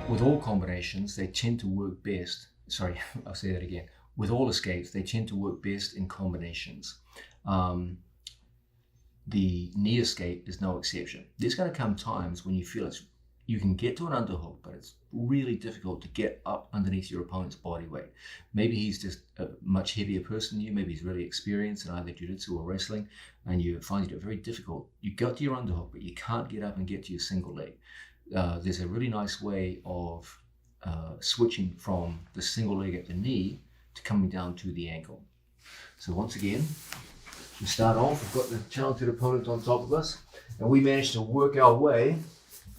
With all combinations, they tend to work best. Sorry, I'll say that again. With all escapes, they tend to work best in combinations. The knee escape is no exception. There's going to come times when you feel you can get to an underhook, but it's really difficult to get up underneath your opponent's body weight. Maybe he's just a much heavier person than you. Maybe he's really experienced in either jiu-jitsu or wrestling, and you find it very difficult. You got to your underhook, but you can't get up and get to your single leg. There's a really nice way of switching from the single leg at the knee to coming down to the ankle. So once again, we start off, we've got the talented opponent on top of us, and we managed to work our way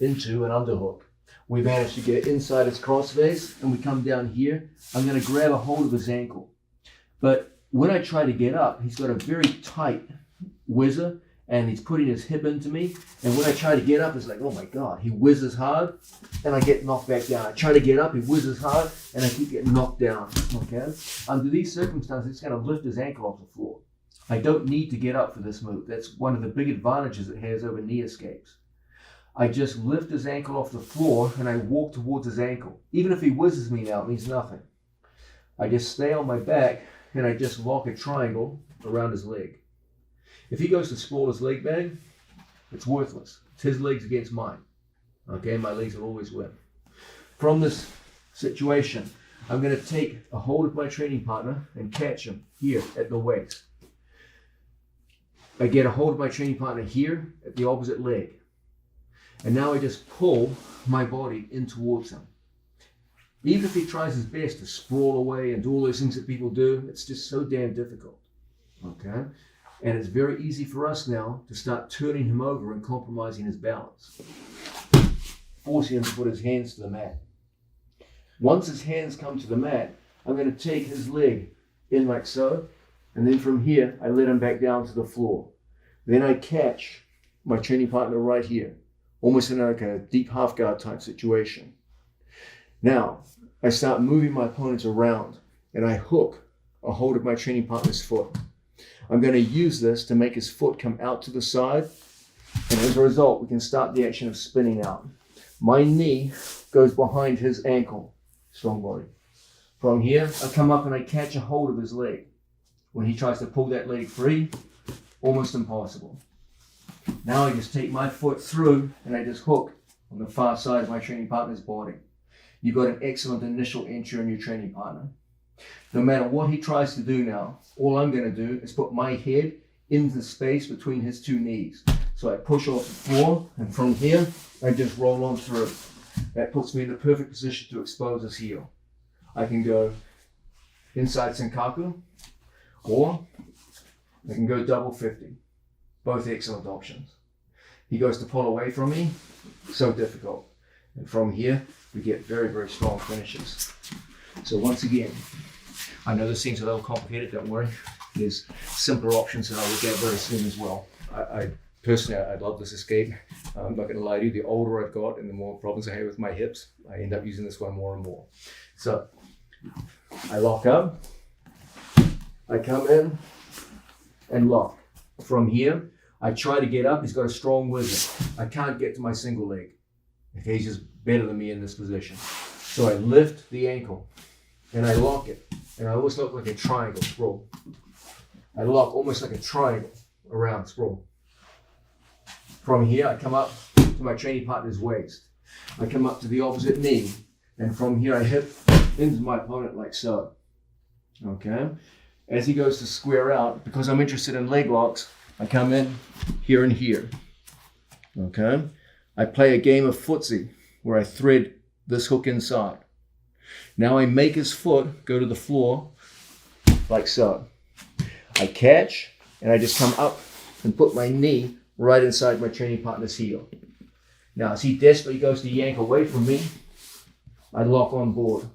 into an underhook. We managed to get inside his crossface, and we come down here. I'm going to grab a hold of his ankle. But when I try to get up, he's got a very tight whizzer, and he's putting his hip into me. And when I try to get up, it's like, oh my God, he whizzes hard, and I get knocked back down. I try to get up, he whizzes hard, and I keep getting knocked down. Okay? Under these circumstances, it's going to lift his ankle off the floor. I don't need to get up for this move. That's one of the big advantages it has over knee escapes. I just lift his ankle off the floor and I walk towards his ankle. Even if he whizzes me now, it means nothing. I just stay on my back and I just lock a triangle around his leg. If he goes to sprawl his leg bag, it's worthless. It's his legs against mine. Okay, my legs will always win. From this situation, I'm going to take a hold of my training partner and catch him here at the waist. I get a hold of my training partner here at the opposite leg. And now I just pull my body in towards him. Even if he tries his best to sprawl away and do all those things that people do, it's just so damn difficult. Okay? And it's very easy for us now to start turning him over and compromising his balance. Forcing him to put his hands to the mat. Once his hands come to the mat, I'm going to take his leg in like so. And then from here, I let him back down to the floor. Then I catch my training partner right here. Almost in like a deep half guard type situation. Now, I start moving my opponents around and I hook a hold of my training partner's foot. I'm going to use this to make his foot come out to the side. And as a result, we can start the action of spinning out. My knee goes behind his ankle. Strong body. From here, I come up and I catch a hold of his leg. When he tries to pull that leg free, almost impossible. Now I just take my foot through and I just hook on the far side of my training partner's body. You've got an excellent initial entry on your training partner. No matter what he tries to do now, all I'm going to do is put my head in the space between his two knees. So I push off the floor, and from here, I just roll on through. That puts me in the perfect position to expose his heel. I can go inside Senkaku, or I can go double 50. Both excellent options. He goes to pull away from me, so difficult. And from here, we get very, very strong finishes. So once again, I know this seems a little complicated, don't worry. There's simpler options that I'll look at very soon as well. I personally love this escape. I'm not going to lie to you, the older I've got and the more problems I have with my hips, I end up using this one more and more. So I lock up, I come in and lock. From here, I try to get up. He's got a strong whizzer. I can't get to my single leg. Okay, he's just better than me in this position. So I lift the ankle and I lock it. And I almost look like a triangle sprawl. I lock almost like a triangle around sprawl. From here, I come up to my training partner's waist. I come up to the opposite knee. And from here, I hip into my opponent like so. Okay? As he goes to square out, because I'm interested in leg locks, I come in here and here. Okay? I play a game of footsie where I thread this hook inside. Now I make his foot go to the floor like so. I catch and I just come up and put my knee right inside my training partner's heel. Now as he desperately goes to yank away from me, I lock on board.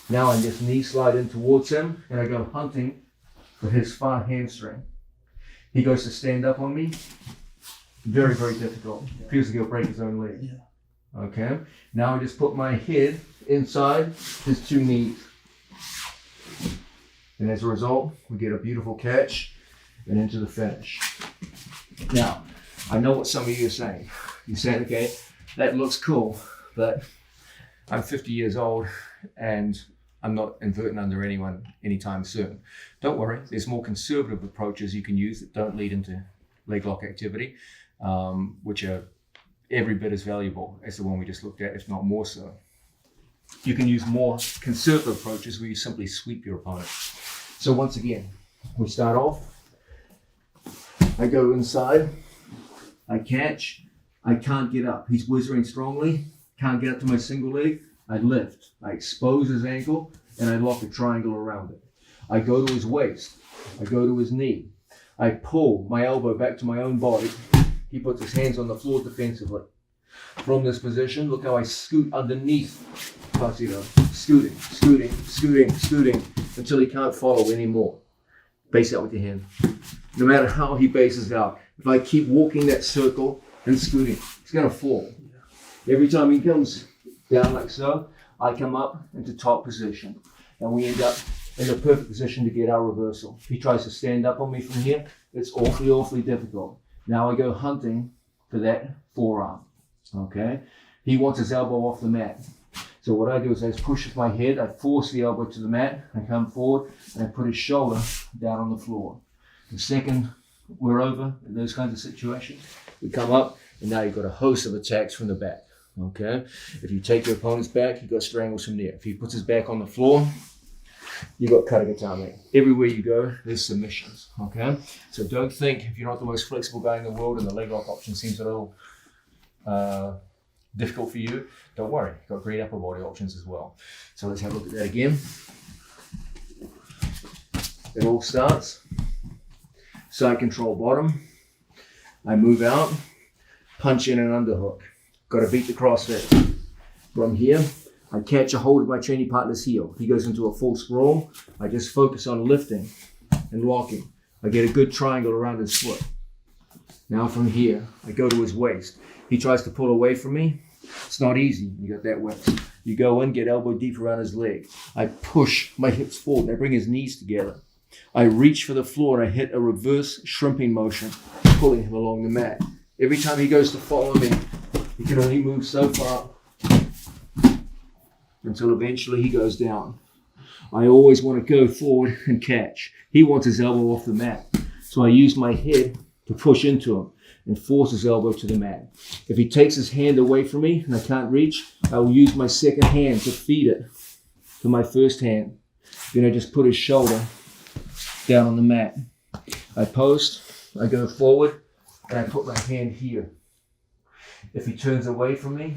Now I just knee slide in towards him and I go hunting for his far hamstring. He goes to stand up on me. Very, very difficult. Feels like he'll break his own leg. Yeah. Okay. Now I just put my head inside his two knees. And as a result, we get a beautiful catch and into the finish. Now, I know what some of you are saying. You're saying, okay, that looks cool, but I'm 50 years old and I'm not inverting under anyone anytime soon. Don't worry, there's more conservative approaches you can use that don't lead into leg lock activity, which are every bit as valuable as the one we just looked at, if not more so. You can use more conservative approaches where you simply sweep your opponent. So once again, we start off, I go inside, I catch, I can't get up. He's whizzing strongly, can't get up to my single leg, I lift, I expose his ankle, and I lock a triangle around it. I go to his waist, I go to his knee, I pull my elbow back to my own body. He puts his hands on the floor defensively. From this position, look how I scoot underneath Positional, scooting, until he can't follow anymore. Base out with your hand. No matter how he bases out, if I keep walking that circle and scooting, he's gonna fall. Every time he comes down like so, I come up into top position, and we end up in the perfect position to get our reversal. If he tries to stand up on me from here, it's awfully difficult. Now I go hunting for that forearm, okay? He wants his elbow off the mat. So what I do is I just push with my head, I force the elbow to the mat, I come forward, and I put his shoulder down on the floor. The second we're over in those kinds of situations, we come up, and now you've got a host of attacks from the back, okay? If you take your opponent's back, you've got strangles from there. If he puts his back on the floor, you've got katagatame. Everywhere you go, there's submissions, okay? So don't think, if you're not the most flexible guy in the world and the leg lock option seems a little difficult for you, don't worry, you've got great upper body options as well. So let's have a look at that again. It all starts, side control bottom, I move out, punch in an underhook. Got to beat the CrossFit. From here, I catch a hold of my training partner's heel. He goes into a full sprawl. I just focus on lifting and locking. I get a good triangle around his foot. Now from here, I go to his waist. He tries to pull away from me. It's not easy. You got that waist. You go in, get elbow deep around his leg. I push my hips forward. I bring his knees together. I reach for the floor and I hit a reverse shrimping motion, pulling him along the mat. Every time he goes to follow me, he can only move so far until eventually he goes down. I always want to go forward and catch. He wants his elbow off the mat. So I use my head to push into him and force his elbow to the mat. If he takes his hand away from me and I can't reach, I will use my second hand to feed it to my first hand. Then I just put his shoulder down on the mat. I post, I go forward, and I put my hand here. If he turns away from me,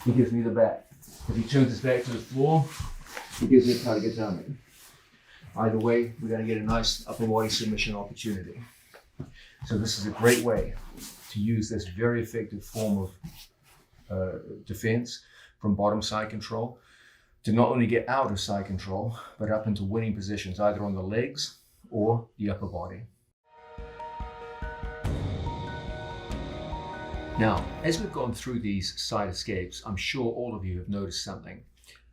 he gives me the back. If he turns his back to the floor, he gives me a katagatame. Either way, we're going to get a nice upper body submission opportunity. So this is a great way to use this very effective form of defense from bottom side control to not only get out of side control, but up into winning positions, either on the legs or the upper body. Now, as we've gone through these side escapes, I'm sure all of you have noticed something,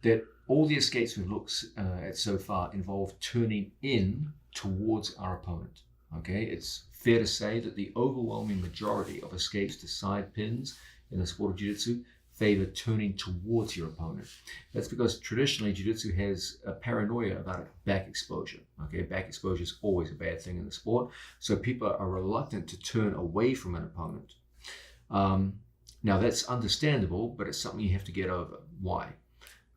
that all the escapes we've looked at so far involve turning in towards our opponent. Okay, it's fair to say that the overwhelming majority of escapes to side pins in the sport of Jiu-Jitsu favor turning towards your opponent. That's because traditionally Jiu-Jitsu has a paranoia about back exposure. Okay, back exposure is always a bad thing in the sport, so people are reluctant to turn away from an opponent. Now that's understandable, but it's something you have to get over. Why?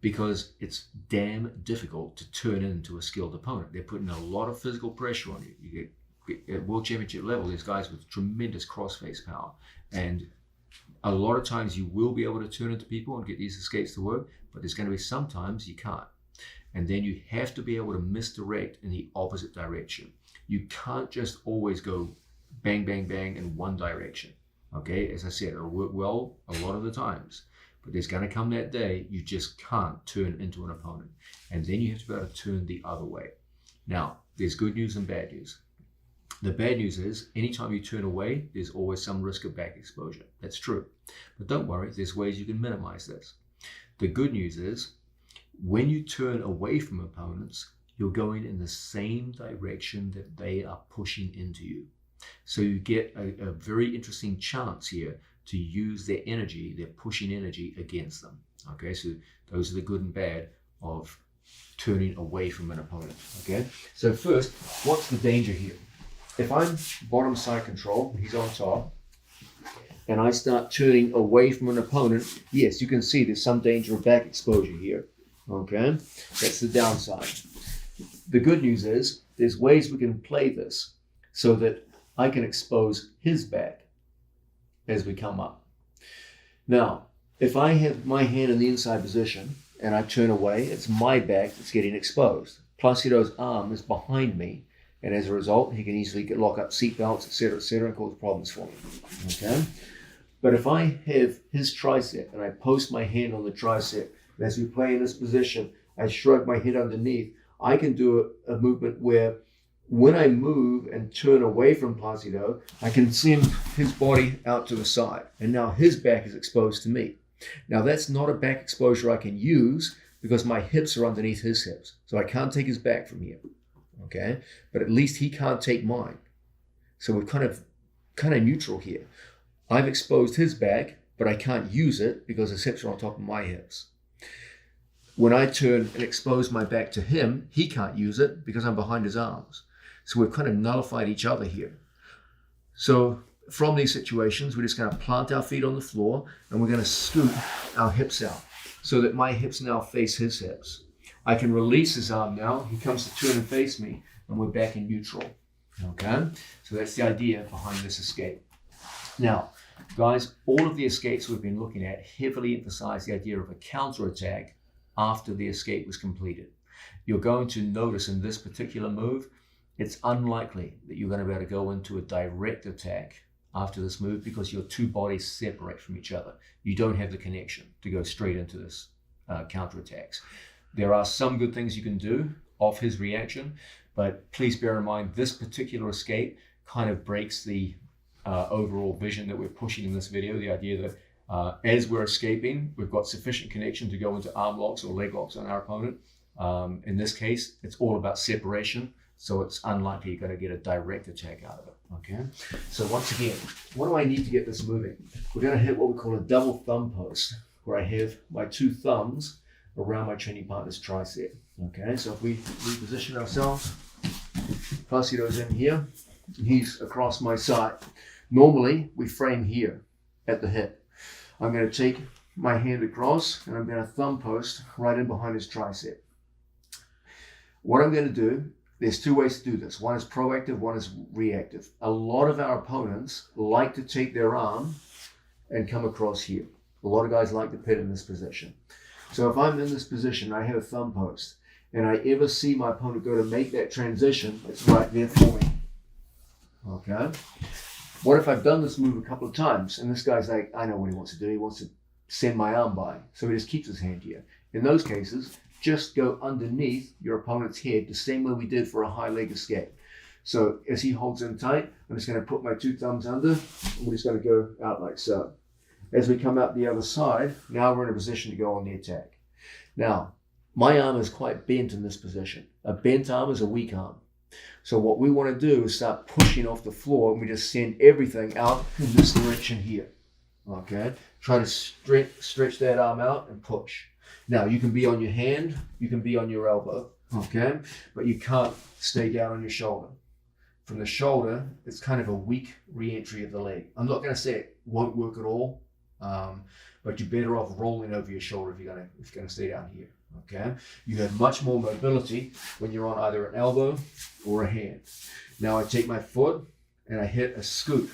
Because it's damn difficult to turn into a skilled opponent. They're putting a lot of physical pressure on you. You get at World Championship level, there's guys with tremendous cross-face power, and a lot of times you will be able to turn into people and get these escapes to work, but there's going to be some times you can't. And then you have to be able to misdirect in the opposite direction. You can't just always go bang, bang, bang in one direction. Okay, as I said, it'll work well a lot of the times, but there's going to come that day you just can't turn into an opponent. And then you have to be able to turn the other way. Now, there's good news and bad news. The bad news is, anytime you turn away, there's always some risk of back exposure. That's true. But don't worry, there's ways you can minimize this. The good news is, when you turn away from opponents, you're going in the same direction that they are pushing into you. So you get a very interesting chance here to use their energy, their pushing energy against them. Okay, so those are the good and bad of turning away from an opponent. Okay, so first, what's the danger here? If I'm bottom side control, he's on top, and I start turning away from an opponent, yes, you can see there's some danger of back exposure here. Okay, that's the downside. The good news is there's ways we can play this so that I can expose his back as we come up. Now, if I have my hand in the inside position and I turn away, it's my back that's getting exposed. Placido's arm is behind me, and as a result, he can easily lock up seat belts, etc., and cause problems for me. Okay? But if I have his tricep and I post my hand on the tricep, and as we play in this position, I shrug my head underneath, I can do a movement where when I move and turn away from Placido, I can send his body out to the side, and now his back is exposed to me. Now that's not a back exposure I can use because my hips are underneath his hips, so I can't take his back from here. Okay, but at least he can't take mine. So we're kind of neutral here. I've exposed his back, but I can't use it because his hips are on top of my hips. When I turn and expose my back to him, he can't use it because I'm behind his arms. So we've kind of nullified each other here. So from these situations, we're just going to plant our feet on the floor and we're going to scoot our hips out so that my hips now face his hips. I can release his arm now. He comes to turn and face me, and we're back in neutral. Okay? So that's the idea behind this escape. Now, guys, all of the escapes we've been looking at heavily emphasize the idea of a counterattack after the escape was completed. You're going to notice in this particular move, it's unlikely that you're going to be able to go into a direct attack after this move because your two bodies separate from each other. You don't have the connection to go straight into this counterattacks. There are some good things you can do off his reaction, but please bear in mind this particular escape kind of breaks the overall vision that we're pushing in this video, the idea that as we're escaping, we've got sufficient connection to go into arm locks or leg locks on our opponent. In this case, it's all about separation, so it's unlikely you're going to get a direct attack out of it. Okay, so once again, what do I need to get this moving? We're going to hit what we call a double thumb post, where I have my two thumbs around my training partner's tricep. Okay, so if we reposition ourselves, Placido's in here, he's across my side. Normally, we frame here at the hip. I'm going to take my hand across and I'm going to thumb post right in behind his tricep. What I'm going to do, there's two ways to do this. One is proactive, one is reactive. A lot of our opponents like to take their arm and come across here. A lot of guys like to pin in this position. So if I'm in this position, I have a thumb post, and I ever see my opponent go to make that transition, it's right there for me. Okay? What if I've done this move a couple of times, and this guy's like, I know what he wants to do. He wants to send my arm by. So he just keeps his hand here. In those cases, just go underneath your opponent's head, the same way we did for a high leg escape. So as he holds in tight, I'm just going to put my two thumbs under, and we're just going to go out like so. As we come out the other side, now we're in a position to go on the attack. Now, my arm is quite bent in this position. A bent arm is a weak arm. So what we want to do is start pushing off the floor, and we just send everything out in this direction here. Okay? Try to stretch that arm out and push. Now, you can be on your hand, you can be on your elbow, okay? But you can't stay down on your shoulder. From the shoulder, it's kind of a weak re-entry of the leg. I'm not going to say it won't work at all, but you're better off rolling over your shoulder if you're going to stay down here, okay? You have much more mobility when you're on either an elbow or a hand. Now I take my foot and I hit a scoop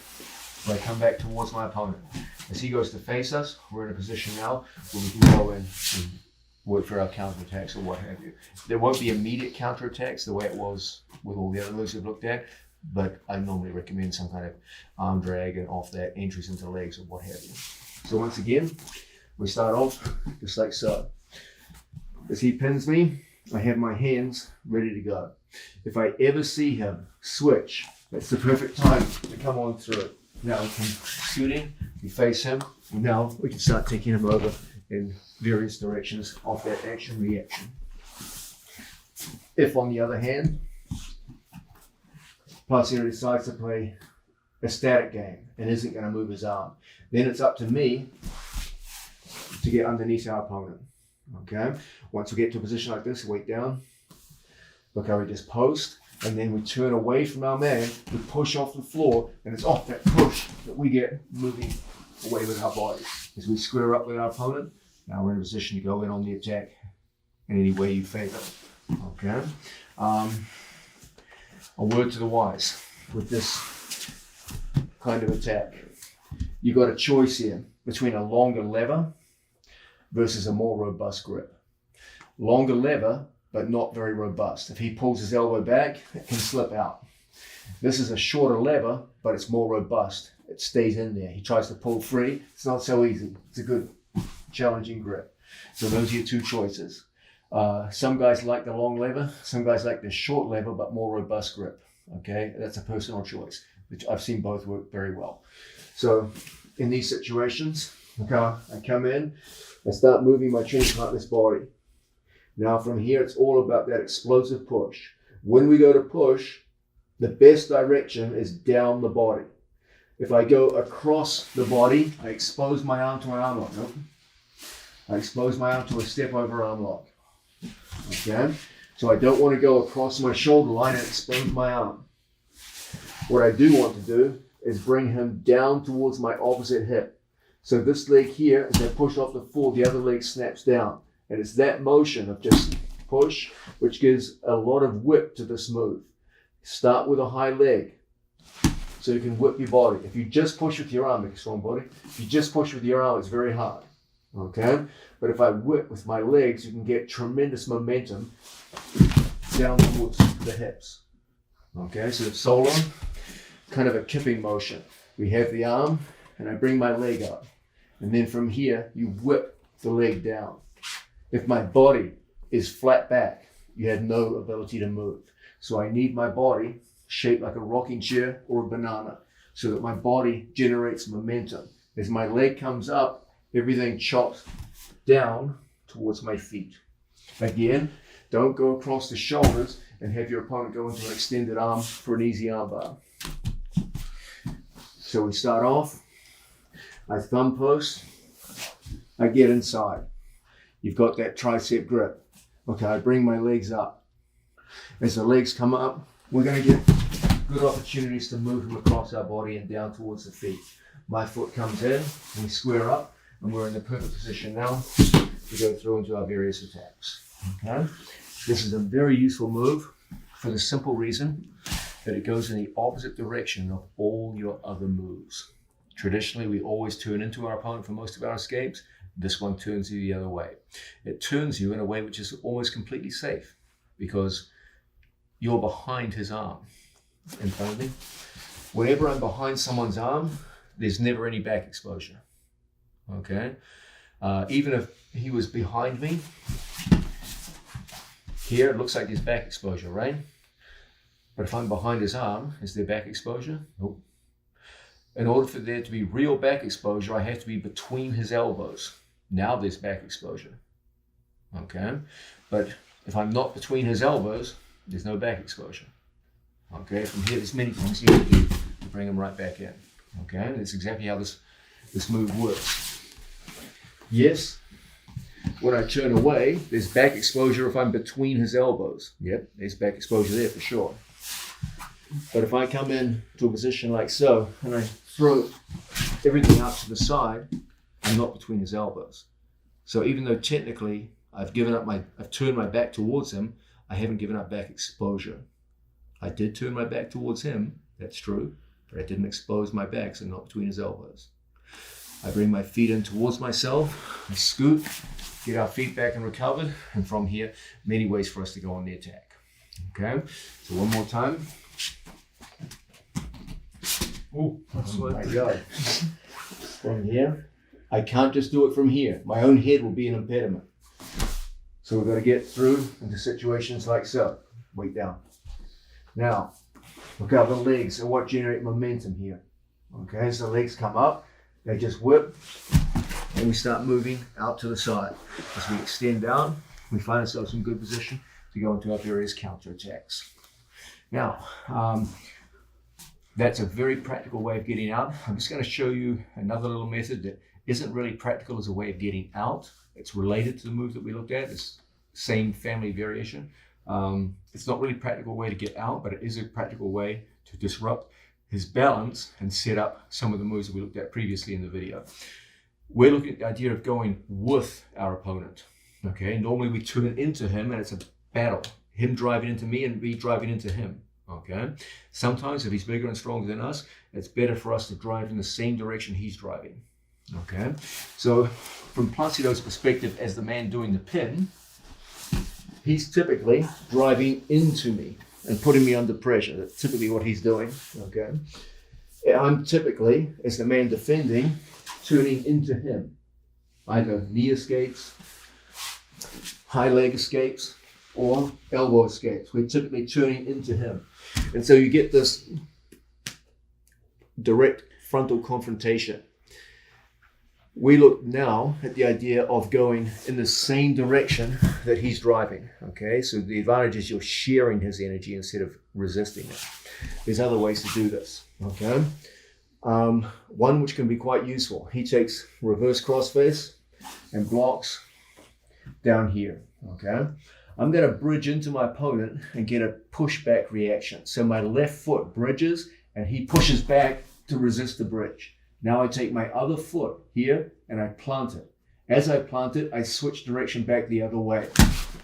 where I come back towards my opponent. As he goes to face us, we're in a position now where we can go in and work for our counterattacks or what have you. There won't be immediate counterattacks the way it was with all the other moves we've looked at, but I normally recommend some kind of arm drag and off that, entries into legs or what have you. So once again, we start off just like so. As he pins me, I have my hands ready to go. If I ever see him switch, that's the perfect time to come on through it. Now we can scoot in, we face him, and now we can start taking him over in various directions off that action-reaction. If on the other hand, Placido decides to play a static game and isn't going to move his arm. Then it's up to me to get underneath our opponent. Okay? Once we get to a position like this, weight down. Look how we just post, and then we turn away from our man, we push off the floor, and it's off that push that we get moving away with our body. As we square up with our opponent, now we're in a position to go in on the attack in any way you favor. Okay? A word to the wise with this kind of attack. You got a choice here between a longer lever versus a more robust grip. Longer lever, but not very robust. If he pulls his elbow back, it can slip out. This is a shorter lever, but it's more robust. It stays in there. He tries to pull free. It's not so easy. It's a good, challenging grip. So those are your two choices. Some guys like the long lever. Some guys like the short lever, but more robust grip. Okay, that's a personal choice, which I've seen both work very well. So in these situations, okay, I come in, I start moving my training partner's body. Now from here, it's all about that explosive push. When we go to push, the best direction is down the body. If I go across the body, I expose my arm to my arm lock. Nope. I expose my arm to a step over arm lock. Okay? So I don't want to go across my shoulder line and expose my arm. What I do want to do is bring him down towards my opposite hip. So this leg here, as I push off the floor, the other leg snaps down. And it's that motion of just push, which gives a lot of whip to this move. Start with a high leg, so you can whip your body. If you just push with your arm, make a strong body. If you just push with your arm, it's very hard. Okay? But if I whip with my legs, you can get tremendous momentum down towards the hips. Okay, so it's solo, kind of a kipping motion. We have the arm, and I bring my leg up. And then from here, you whip the leg down. If my body is flat back, you have no ability to move. So I need my body shaped like a rocking chair or a banana so that my body generates momentum. As my leg comes up, everything chops down towards my feet. Again, don't go across the shoulders and have your opponent go into an extended arm for an easy arm bar. So we start off, I thumb post, I get inside. You've got that tricep grip. Okay, I bring my legs up. As the legs come up, we're going to get good opportunities to move them across our body and down towards the feet. My foot comes in, we square up, and we're in the perfect position now to go through into our various attacks. Okay, this is a very useful move for the simple reason that it goes in the opposite direction of all your other moves. Traditionally, we always turn into our opponent for most of our escapes. This one turns you the other way. It turns you in a way which is almost completely safe because you're behind his arm in front of me. Whenever I'm behind someone's arm, there's never any back exposure. Okay? Even if he was behind me, here it looks like there's back exposure, right? But if I'm behind his arm, is there back exposure? Nope. In order for there to be real back exposure, I have to be between his elbows. Now there's back exposure. Okay? But if I'm not between his elbows, there's no back exposure. Okay? From here, there's many things you can do to bring him right back in. Okay? And that's exactly how this move works. Yes, when I turn away, there's back exposure if I'm between his elbows. Yep, there's back exposure there for sure. But if I come in to a position like so, and I throw everything out to the side, I'm not between his elbows. So even though technically I've turned my back towards him, I haven't given up back exposure. I did turn my back towards him, that's true, but I didn't expose my back, so not between his elbows. I bring my feet in towards myself, I scoot, get our feet back and recovered, and from here, many ways for us to go on the attack. Okay, so one more time. Oh my God. From here, I can't just do it from here. My own head will be an impediment. So we've got to get through into situations like so. Weight down. Now, look how the legs are what generate momentum here. Okay, so the legs come up, they just whip, and we start moving out to the side. As we extend down, we find ourselves in good position to go into our various counter attacks. Now, That's a very practical way of getting out. I'm just going to show you another little method that isn't really practical as a way of getting out. It's related to the move that we looked at. It's same family variation. It's not really a practical way to get out, but it is a practical way to disrupt his balance and set up some of the moves that we looked at previously in the video. We're looking at the idea of going with our opponent. Okay, normally we turn into him and it's a battle. Him driving into me and me driving into him. Okay, sometimes if he's bigger and stronger than us, it's better for us to drive in the same direction he's driving. Okay, so from Placido's perspective as the man doing the pin, he's typically driving into me and putting me under pressure. That's typically what he's doing. Okay, I'm typically, as the man defending, turning into him. Either knee escapes, high leg escapes, or elbow escapes. We're typically turning into him. And so you get this direct frontal confrontation. We look now at the idea of going in the same direction that he's driving. Okay, so the advantage is you're sharing his energy instead of resisting it. There's other ways to do this. Okay, one which can be quite useful. He takes reverse crossface and blocks down here. Okay, I'm going to bridge into my opponent and get a pushback reaction. So my left foot bridges and he pushes back to resist the bridge. Now I take my other foot here and I plant it. As I plant it, I switch direction back the other way.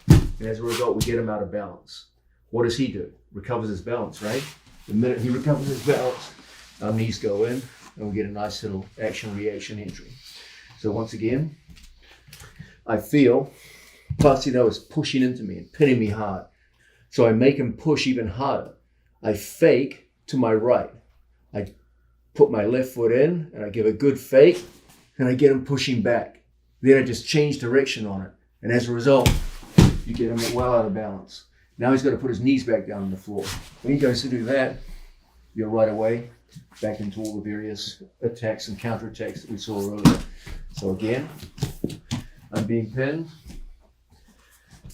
And as a result, we get him out of balance. What does he do? Recovers his balance, right? The minute he recovers his balance, our knees go in and we get a nice little action-reaction entry. So once again, I feel Placido is pushing into me and pinning me hard. So I make him push even harder. I fake to my right. I put my left foot in and I give a good fake and I get him pushing back. Then I just change direction on it. And as a result, you get him well out of balance. Now he's got to put his knees back down on the floor. When he goes to do that, you're right away back into all the various attacks and counterattacks that we saw earlier. So again, I'm being pinned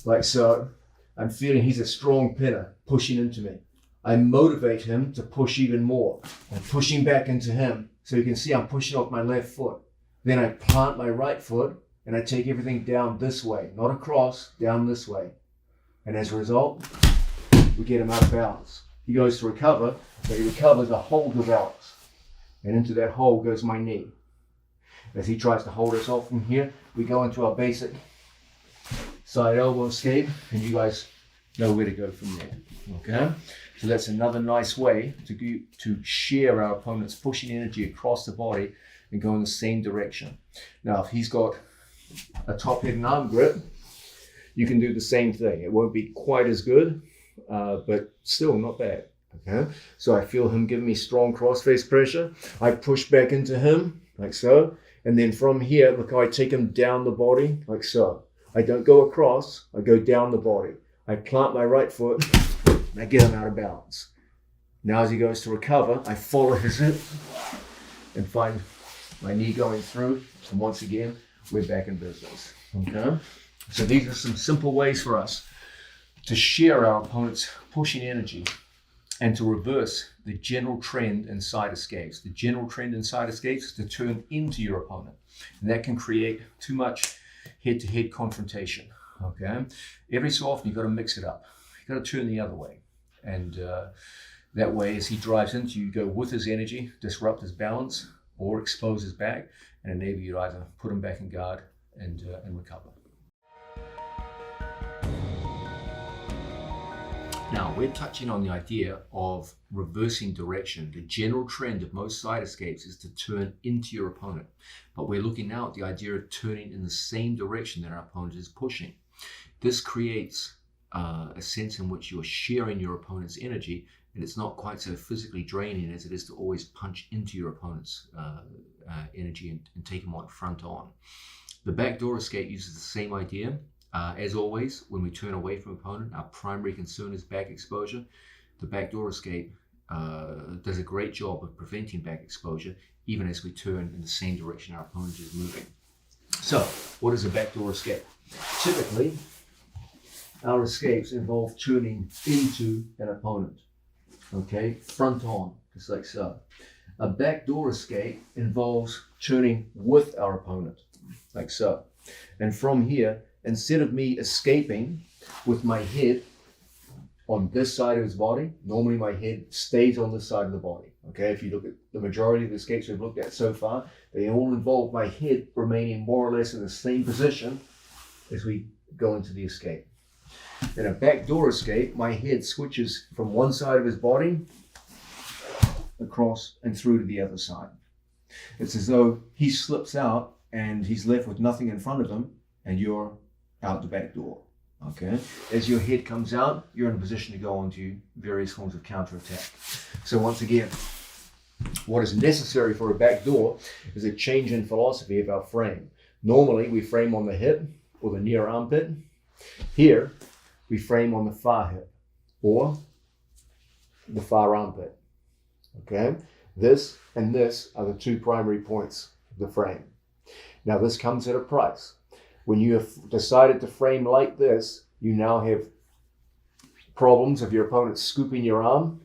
like so. I'm feeling he's a strong pinner pushing into me. I motivate him to push even more. I'm pushing back into him. So you can see I'm pushing off my left foot. Then I plant my right foot and I take everything down this way, not across, down this way. And as a result, we get him out of balance. He goes to recover, but he recovers a hold of balance. And into that hole goes my knee. As he tries to hold us off from here, we go into our basic side elbow escape, and you guys know where to go from there. Okay? So that's another nice way to share our opponent's pushing energy across the body and go in the same direction. Now, if he's got a top head and arm grip, you can do the same thing. It won't be quite as good, but still not bad. Okay, so I feel him giving me strong crossface pressure. I push back into him like so, and then from here, look how I take him down the body like so. I don't go across, I go down the body. I plant my right foot and I get him out of balance. Now as he goes to recover, I follow his hip and find my knee going through, and once again, we're back in business. Okay, so these are some simple ways for us to share our opponent's pushing energy and to reverse the general trend in side escapes. The general trend in side escapes is to turn into your opponent. And that can create too much head-to-head confrontation, okay? Every so often, you've got to mix it up. You've got to turn the other way. And that way, as he drives into you, go with his energy, disrupt his balance, or expose his back, and enable you to either put him back in guard and recover. Now, we're touching on the idea of reversing direction. The general trend of most side escapes is to turn into your opponent. But we're looking now at the idea of turning in the same direction that our opponent is pushing. This creates a sense in which you're sharing your opponent's energy, and it's not quite so physically draining as it is to always punch into your opponent's energy and take them on front on. The backdoor escape uses the same idea. As always, when we turn away from opponent, our primary concern is back exposure. The backdoor escape does a great job of preventing back exposure, even as we turn in the same direction our opponent is moving. So, what is a backdoor escape? Typically, our escapes involve turning into an opponent. Okay, front on, just like so. A backdoor escape involves turning with our opponent, like so. And from here, instead of me escaping with my head on this side of his body, normally my head stays on this side of the body. Okay, if you look at the majority of the escapes we've looked at so far, they all involve my head remaining more or less in the same position as we go into the escape. In a backdoor escape, my head switches from one side of his body across and through to the other side. It's as though he slips out and he's left with nothing in front of him, and you're out the back door. Okay. As your head comes out, you're in a position to go into various forms of counterattack. So once again, what is necessary for a back door is a change in philosophy of our frame. Normally, we frame on the hip or the near armpit. Here, we frame on the far hip or the far armpit. Okay, this and this are the two primary points of the frame. Now, this comes at a price. When you have decided to frame like this, you now have problems of your opponent scooping your arm,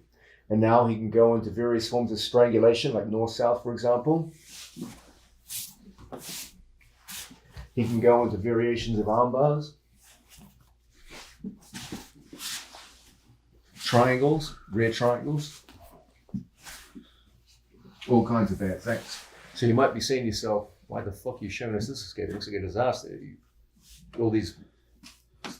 and now he can go into various forms of strangulation, like north-south, for example. He can go into variations of arm bars, triangles, rear triangles, all kinds of bad things. So you might be saying to yourself, why the fuck are you showing us this escape? It looks like a disaster. All these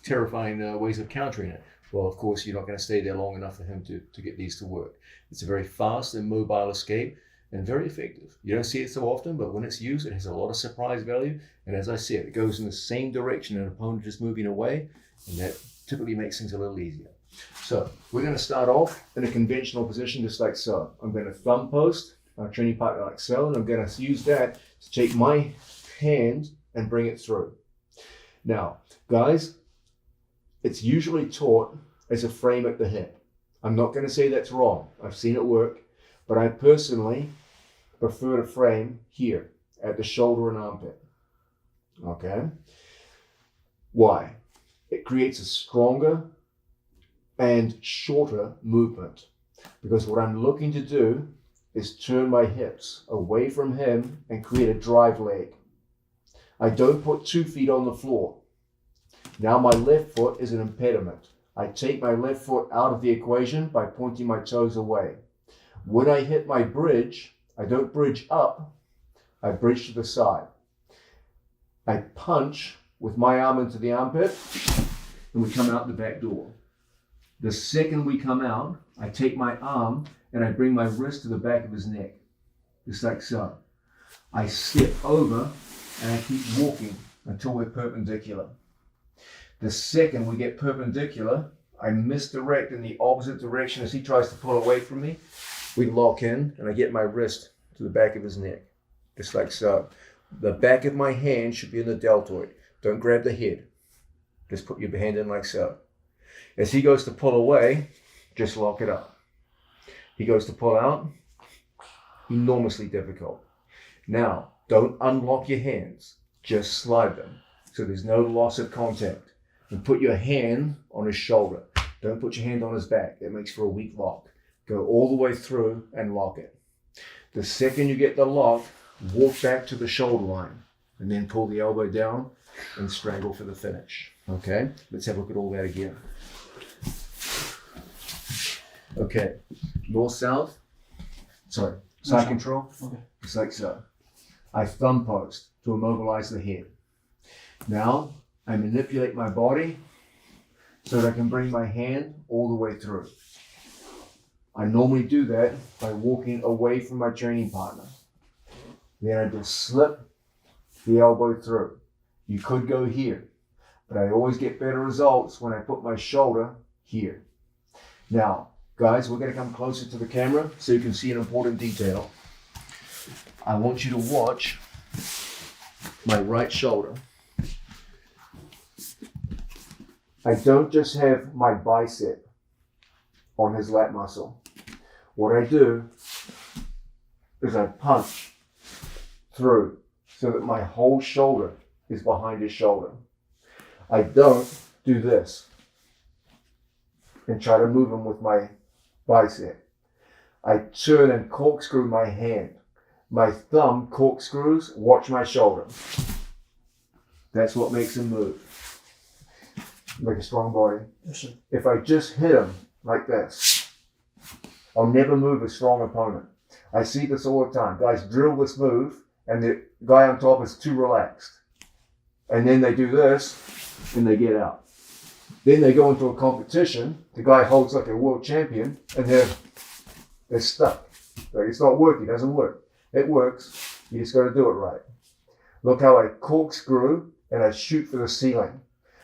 terrifying ways of countering it. Well, of course, you're not going to stay there long enough for him to get these to work. It's a very fast and mobile escape and very effective. You don't see it so often, but when it's used, it has a lot of surprise value. And as I said, it goes in the same direction an opponent is moving away, and that typically makes things a little easier. So we're going to start off in a conventional position just like so. I'm going to thumb post our training partner like so, and I'm going to use that to take my hand and bring it through. Now, guys, it's usually taught as a frame at the hip. I'm not going to say that's wrong. I've seen it work, but I personally prefer to frame here at the shoulder and armpit. Okay? Why? It creates a stronger and shorter movement, because what I'm looking to do is turn my hips away from him and create a drive leg. I don't put 2 feet on the floor. Now my left foot is an impediment. I take my left foot out of the equation by pointing my toes away. When I hit my bridge, I don't bridge up, I bridge to the side. I punch with my arm into the armpit, and we come out the back door. The second we come out, I take my arm and I bring my wrist to the back of his neck, just like so. I step over and I keep walking until we're perpendicular. The second we get perpendicular, I misdirect in the opposite direction as he tries to pull away from me. We lock in and I get my wrist to the back of his neck, just like so. The back of my hand should be in the deltoid. Don't grab the head. Just put your hand in like so. As he goes to pull away, just lock it up. He goes to pull out, enormously difficult. Now, don't unlock your hands, just slide them so there's no loss of contact. And put your hand on his shoulder. Don't put your hand on his back, it makes for a weak lock. Go all the way through and lock it. The second you get the lock, walk back to the shoulder line and then pull the elbow down and strangle for the finish. Okay, let's have a look at all that again. Okay, north-south, side control, okay. Just like so. I thumb post to immobilize the head. Now, I manipulate my body so that I can bring my hand all the way through. I normally do that by walking away from my training partner. Then I just slip the elbow through. You could go here, but I always get better results when I put my shoulder here. Now, guys, we're going to come closer to the camera so you can see an important detail. I want you to watch my right shoulder. I don't just have my bicep on his lat muscle. What I do is I punch through so that my whole shoulder is behind his shoulder. I don't do this and try to move him with my bicep. I turn and corkscrew my hand. My thumb corkscrews, watch my shoulder. That's what makes him move. Make a strong body. Yes, sir. If I just hit him like this, I'll never move a strong opponent. I see this all the time. Guys drill this move, and the guy on top is too relaxed. And then they do this, and they get out. Then they go into a competition. The guy holds like a world champion, and they're stuck. Like, it's not working. It doesn't work. It works. You just got to do it right. Look how I corkscrew and I shoot for the ceiling.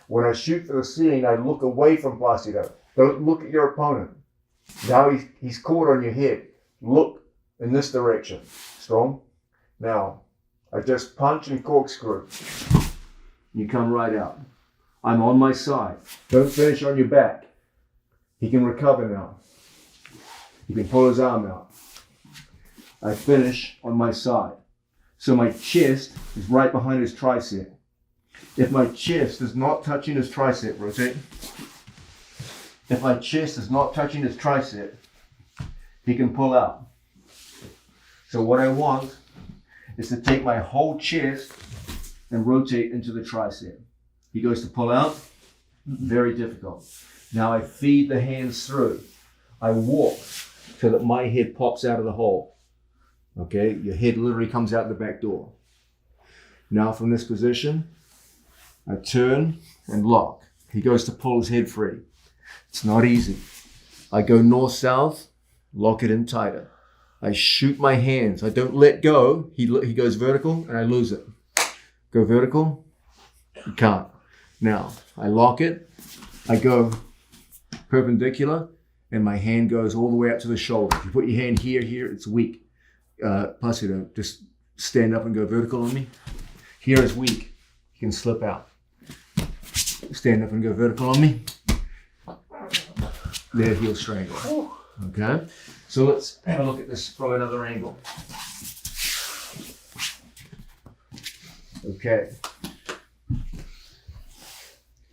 When I shoot for the ceiling, I look away from Placido. Don't look at your opponent. Now he's caught on your head. Look in this direction. Strong. Now, I just punch and corkscrew. You come right out. I'm on my side. Don't finish on your back. He can recover now. He can pull his arm out. I finish on my side. So my chest is right behind his tricep. If my chest is not touching his tricep, rotate. If my chest is not touching his tricep, he can pull out. So what I want is to take my whole chest and rotate into the tricep. He goes to pull out, very difficult. Now I feed the hands through. I walk so that my head pops out of the hole. Okay, your head literally comes out the back door. Now from this position, I turn and lock. He goes to pull his head free. It's not easy. I go north-south, lock it in tighter. I shoot my hands. I don't let go. He goes vertical and I lose it. Go vertical, you can't. Now, I lock it. I go perpendicular and my hand goes all the way up to the shoulder. If you put your hand here, it's weak. Placido, just stand up and go vertical on me. Here is weak. You can slip out. Stand up and go vertical on me. There, heel strangle. Okay? So let's have a look at this from another angle. Okay.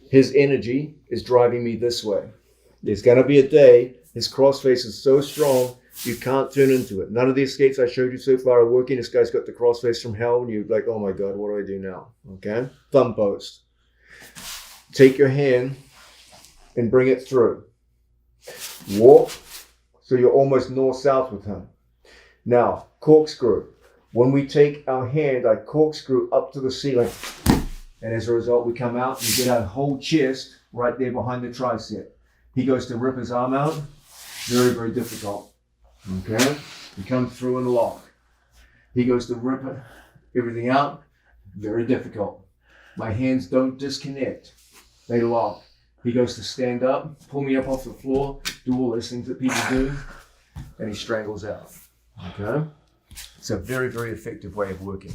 His energy is driving me this way. There's going to be a day his crossface is so strong you can't turn into it. None of the escapes I showed you so far are working. This guy's got the crossface from hell and you're like, oh my God, what do I do now? Okay? Thumb post. Take your hand and bring it through. Walk so you're almost north-south with him. Now, corkscrew. When we take our hand, I corkscrew up to the ceiling. And as a result, we come out and get our whole chest right there behind the tricep. He goes to rip his arm out. Very, very difficult. Okay? We come through and lock. He goes to rip everything out. Very difficult. My hands don't disconnect. They lock. He goes to stand up, pull me up off the floor, do all those things that people do, and he strangles out. Okay? It's a very, very effective way of working.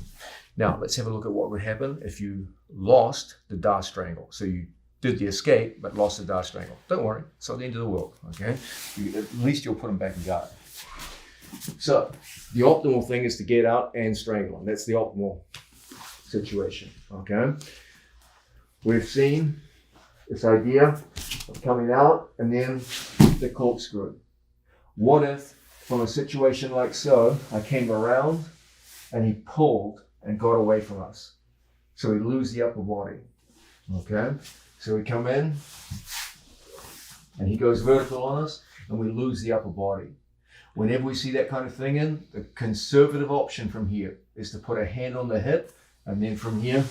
Now, let's have a look at what would happen if you lost the Danaher strangle. So you did the escape, but lost the Danaher strangle. Don't worry, it's not the end of the world, okay? At least you'll put him back in guard. So, the optimal thing is to get out and strangle him. That's the optimal situation, okay? We've seen this idea of coming out and then the corkscrew. What if, from a situation like so, I came around and he pulled and got away from us? So we lose the upper body, okay? So we come in and he goes vertical on us and we lose the upper body. Whenever we see that kind of thing in, the conservative option from here is to put a hand on the hip and then from here,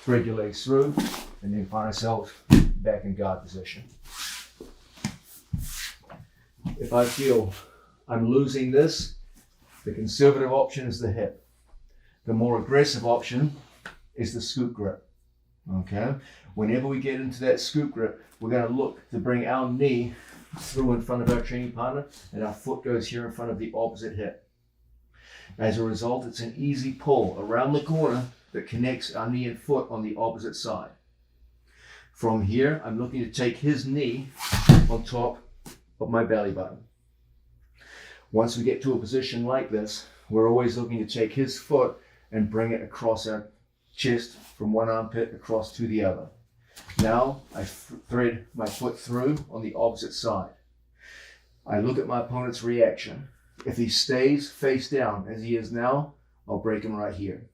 thread your legs through and then find ourselves back in guard position. If I feel I'm losing this, the conservative option is the hip. The more aggressive option is the scoop grip. Okay? Whenever we get into that scoop grip, we're going to look to bring our knee through in front of our training partner and our foot goes here in front of the opposite hip. As a result, it's an easy pull around the corner that connects our knee and foot on the opposite side. From here, I'm looking to take his knee on top of my belly button. Once we get to a position like this, we're always looking to take his foot and bring it across our chest from one armpit across to the other. Now I thread my foot through on the opposite side. I look at my opponent's reaction. If he stays face down as he is now, I'll break him right here.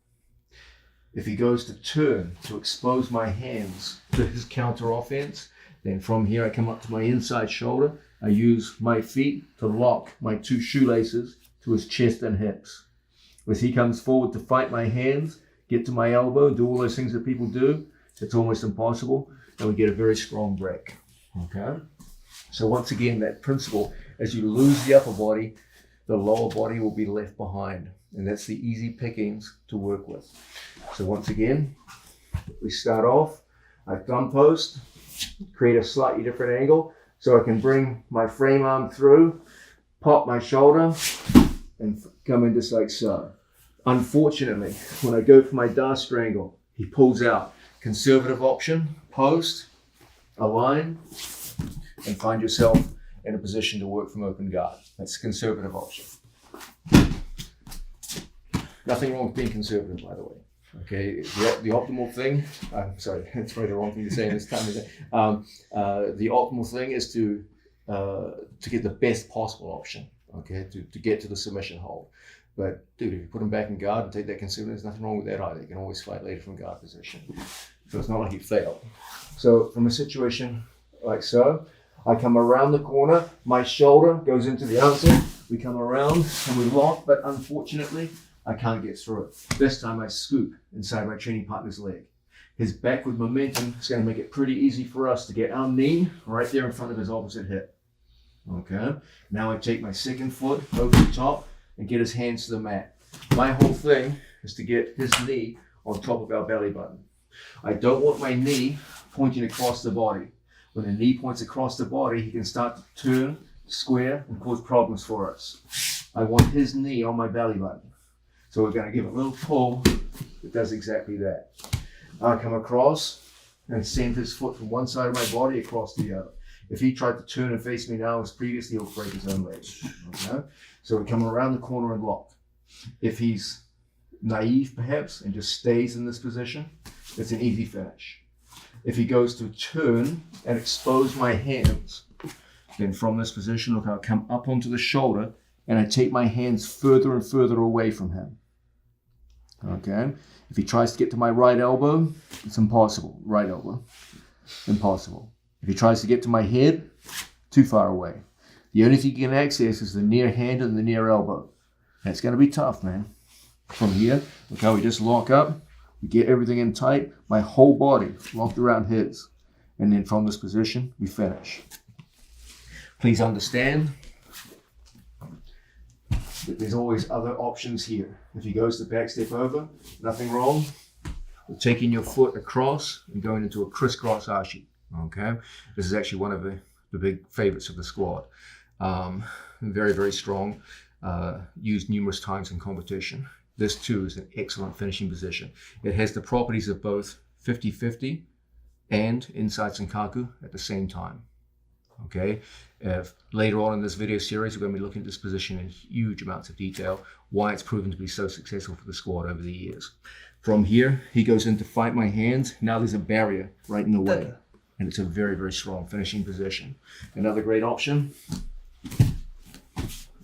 If he goes to turn to expose my hands to his counter offense, then from here I come up to my inside shoulder. I use my feet to lock my 2 shoelaces to his chest and hips. As he comes forward to fight my hands, get to my elbow, do all those things that people do, it's almost impossible, and we get a very strong break. Okay? So once again, that principle, as you lose the upper body, the lower body will be left behind. And that's the easy pickings to work with. So once again, we start off, I thumb post, create a slightly different angle so I can bring my frame arm through, pop my shoulder, and come in just like so. Unfortunately, when I go for my Dar strangle, he pulls out. Conservative option, post, align, and find yourself in a position to work from open guard. That's the conservative option. Nothing wrong with being conservative, by the way. Okay, the optimal thing, I'm sorry, that's probably the wrong thing to say in this time. The optimal thing is to get the best possible option, okay, to get to the submission hold. But dude, if you put them back in guard and take that conservative, there's nothing wrong with that either. You can always fight later from guard position. So it's not like you failed. So from a situation like so, I come around the corner, my shoulder goes into the answer, we come around and we lock, but unfortunately, I can't get through it. This time I scoop inside my training partner's leg. His backward momentum is going to make it pretty easy for us to get our knee right there in front of his opposite hip. Okay, now I take my second foot over the top and get his hands to the mat. My whole thing is to get his knee on top of our belly button. I don't want my knee pointing across the body. When the knee points across the body, he can start to turn, square, and cause problems for us. I want his knee on my belly button. So we're going to give a little pull that does exactly that. I come across and send his foot from one side of my body across the other. If he tried to turn and face me now as previously, he'll break his own leg. Okay? So we come around the corner and lock. If he's naive perhaps and just stays in this position, it's an easy finish. If he goes to turn and expose my hands, then from this position, look, I'll come up onto the shoulder and I take my hands further and further away from him. Okay? If he tries to get to my right elbow, it's impossible. Right elbow, impossible. If he tries to get to my head, too far away. The only thing you can access is the near hand and the near elbow. That's going to be tough, man. From here, look how we just lock up. We get everything in tight. My whole body locked around his. And then from this position, we finish. Please understand that there's always other options here. If he goes to back step over, nothing wrong with taking your foot across and going into a crisscross ashi. Okay? This is actually one of the big favorites of the squad. Very, very strong. Used numerous times in competition. This too is an excellent finishing position. It has the properties of both 50-50 and inside Senkaku at the same time. Okay, later on in this video series, we're going to be looking at this position in huge amounts of detail, why it's proven to be so successful for the squad over the years. From here, he goes in to fight my hands. Now there's a barrier right in the way, and it's a very, very strong finishing position. Another great option.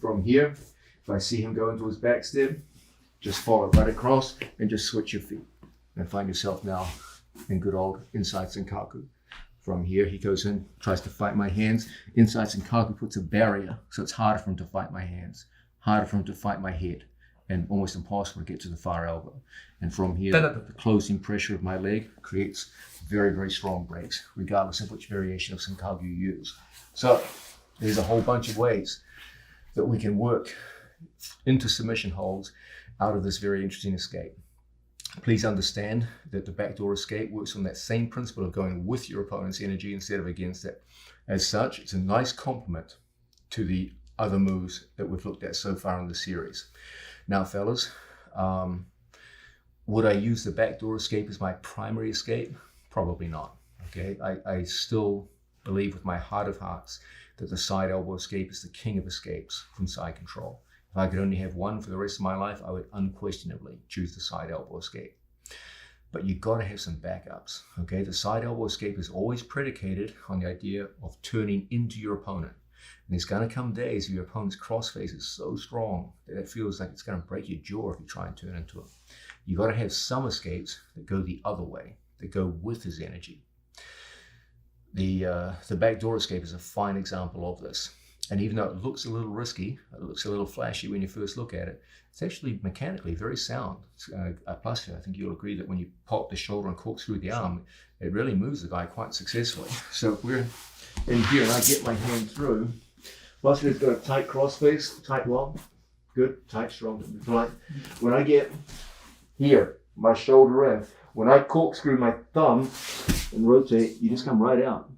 From here, if I see him go into his back step, just follow right across and just switch your feet and find yourself now in good old inside Senkaku. From here, he goes in, tries to fight my hands. Inside Senkaku puts a barrier, so it's harder for him to fight my hands, harder for him to fight my head, and almost impossible to get to the far elbow. And from here, the closing pressure of my leg creates very, very strong breaks, regardless of which variation of Senkaku you use. So there's a whole bunch of ways that we can work into submission holds out of this very interesting escape. Please understand that the backdoor escape works on that same principle of going with your opponent's energy instead of against it. As such, it's a nice complement to the other moves that we've looked at so far in the series. Now, fellas, would I use the backdoor escape as my primary escape? Probably not. Okay, I still believe with my heart of hearts that the side elbow escape is the king of escapes from side control. If I could only have one for the rest of my life, I would unquestionably choose the side elbow escape. But you've got to have some backups, okay? The side elbow escape is always predicated on the idea of turning into your opponent. And there's going to come days where your opponent's crossface is so strong that it feels like it's going to break your jaw if you try and turn into it. You've got to have some escapes that go the other way, that go with his energy. The backdoor escape is a fine example of this. And even though it looks a little risky, it looks a little flashy when you first look at it, it's actually mechanically very sound. Plus, I think you'll agree that when you pop the shoulder and corkscrew the arm, it really moves the guy quite successfully. So if we're in here and I get my hand through, plus it's got a tight crossface, tight long, good, tight, strong, tight. When I get here, my shoulder in, when I corkscrew my thumb and rotate, you just come right out.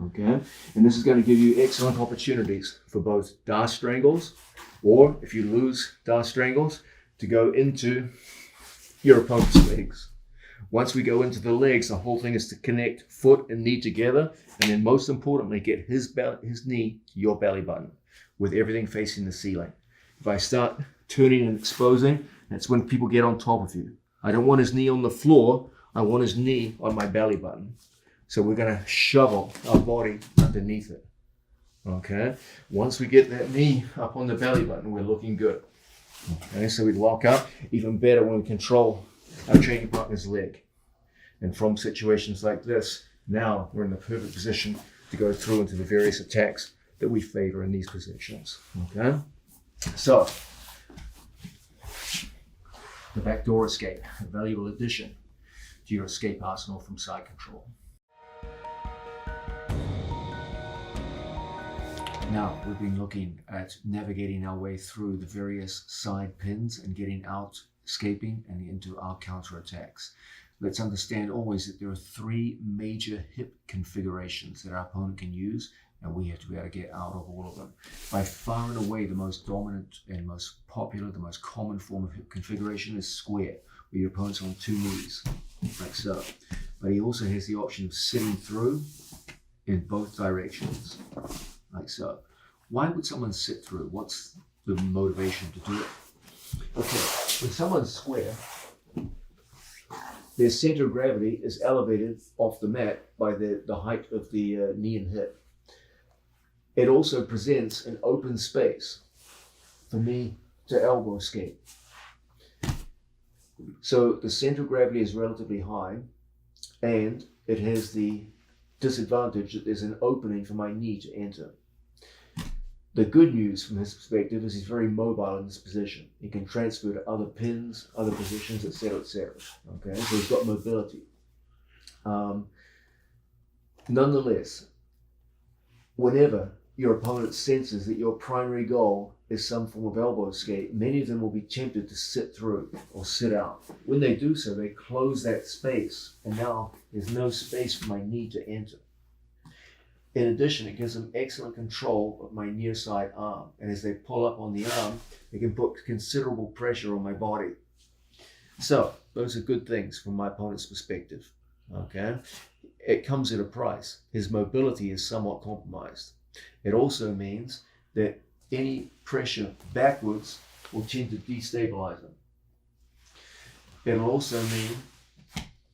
Okay, and this is going to give you excellent opportunities for both Dar strangles, or if you lose Dar strangles, to go into your opponent's legs. Once we go into the legs, the whole thing is to connect foot and knee together, and then most importantly, get his knee to your belly button with everything facing the ceiling. If I start turning and exposing, that's when people get on top of you. I don't want his knee on the floor. I want his knee on my belly button. So we're going to shovel our body underneath it. Okay. Once we get that knee up on the belly button, we're looking good. Okay. So we lock up. Even better when we control our training partner's leg. And from situations like this, now we're in the perfect position to go through into the various attacks that we favor in these positions. Okay. So the backdoor escape, a valuable addition to your escape arsenal from side control. Now, we've been looking at navigating our way through the various side pins and getting out, escaping, and into our counterattacks. Let's understand always that there are three major hip configurations that our opponent can use, and we have to be able to get out of all of them. By far and away, the most dominant and most popular, the most common form of hip configuration is square, where your opponent's on two knees, like so. But he also has the option of sitting through in both directions, like so. Why would someone sit through? What's the motivation to do it? Okay, when someone's square, their center of gravity is elevated off the mat by the height of the knee and hip. It also presents an open space for knee to elbow escape. So the center of gravity is relatively high, and it has the disadvantage that there's an opening for my knee to enter. The good news from his perspective is he's very mobile in this position. He can transfer to other pins, other positions, etc., etc. Okay, so he's got mobility. Nonetheless, whenever your opponent senses that your primary goal is some form of elbow escape, many of them will be tempted to sit through or sit out. When they do so, they close that space, and now there's no space for my knee to enter. In addition, it gives them excellent control of my near side arm. And as they pull up on the arm, they can put considerable pressure on my body. So those are good things from my opponent's perspective. Okay, it comes at a price. His mobility is somewhat compromised. It also means that any pressure backwards will tend to destabilize him. It'll also mean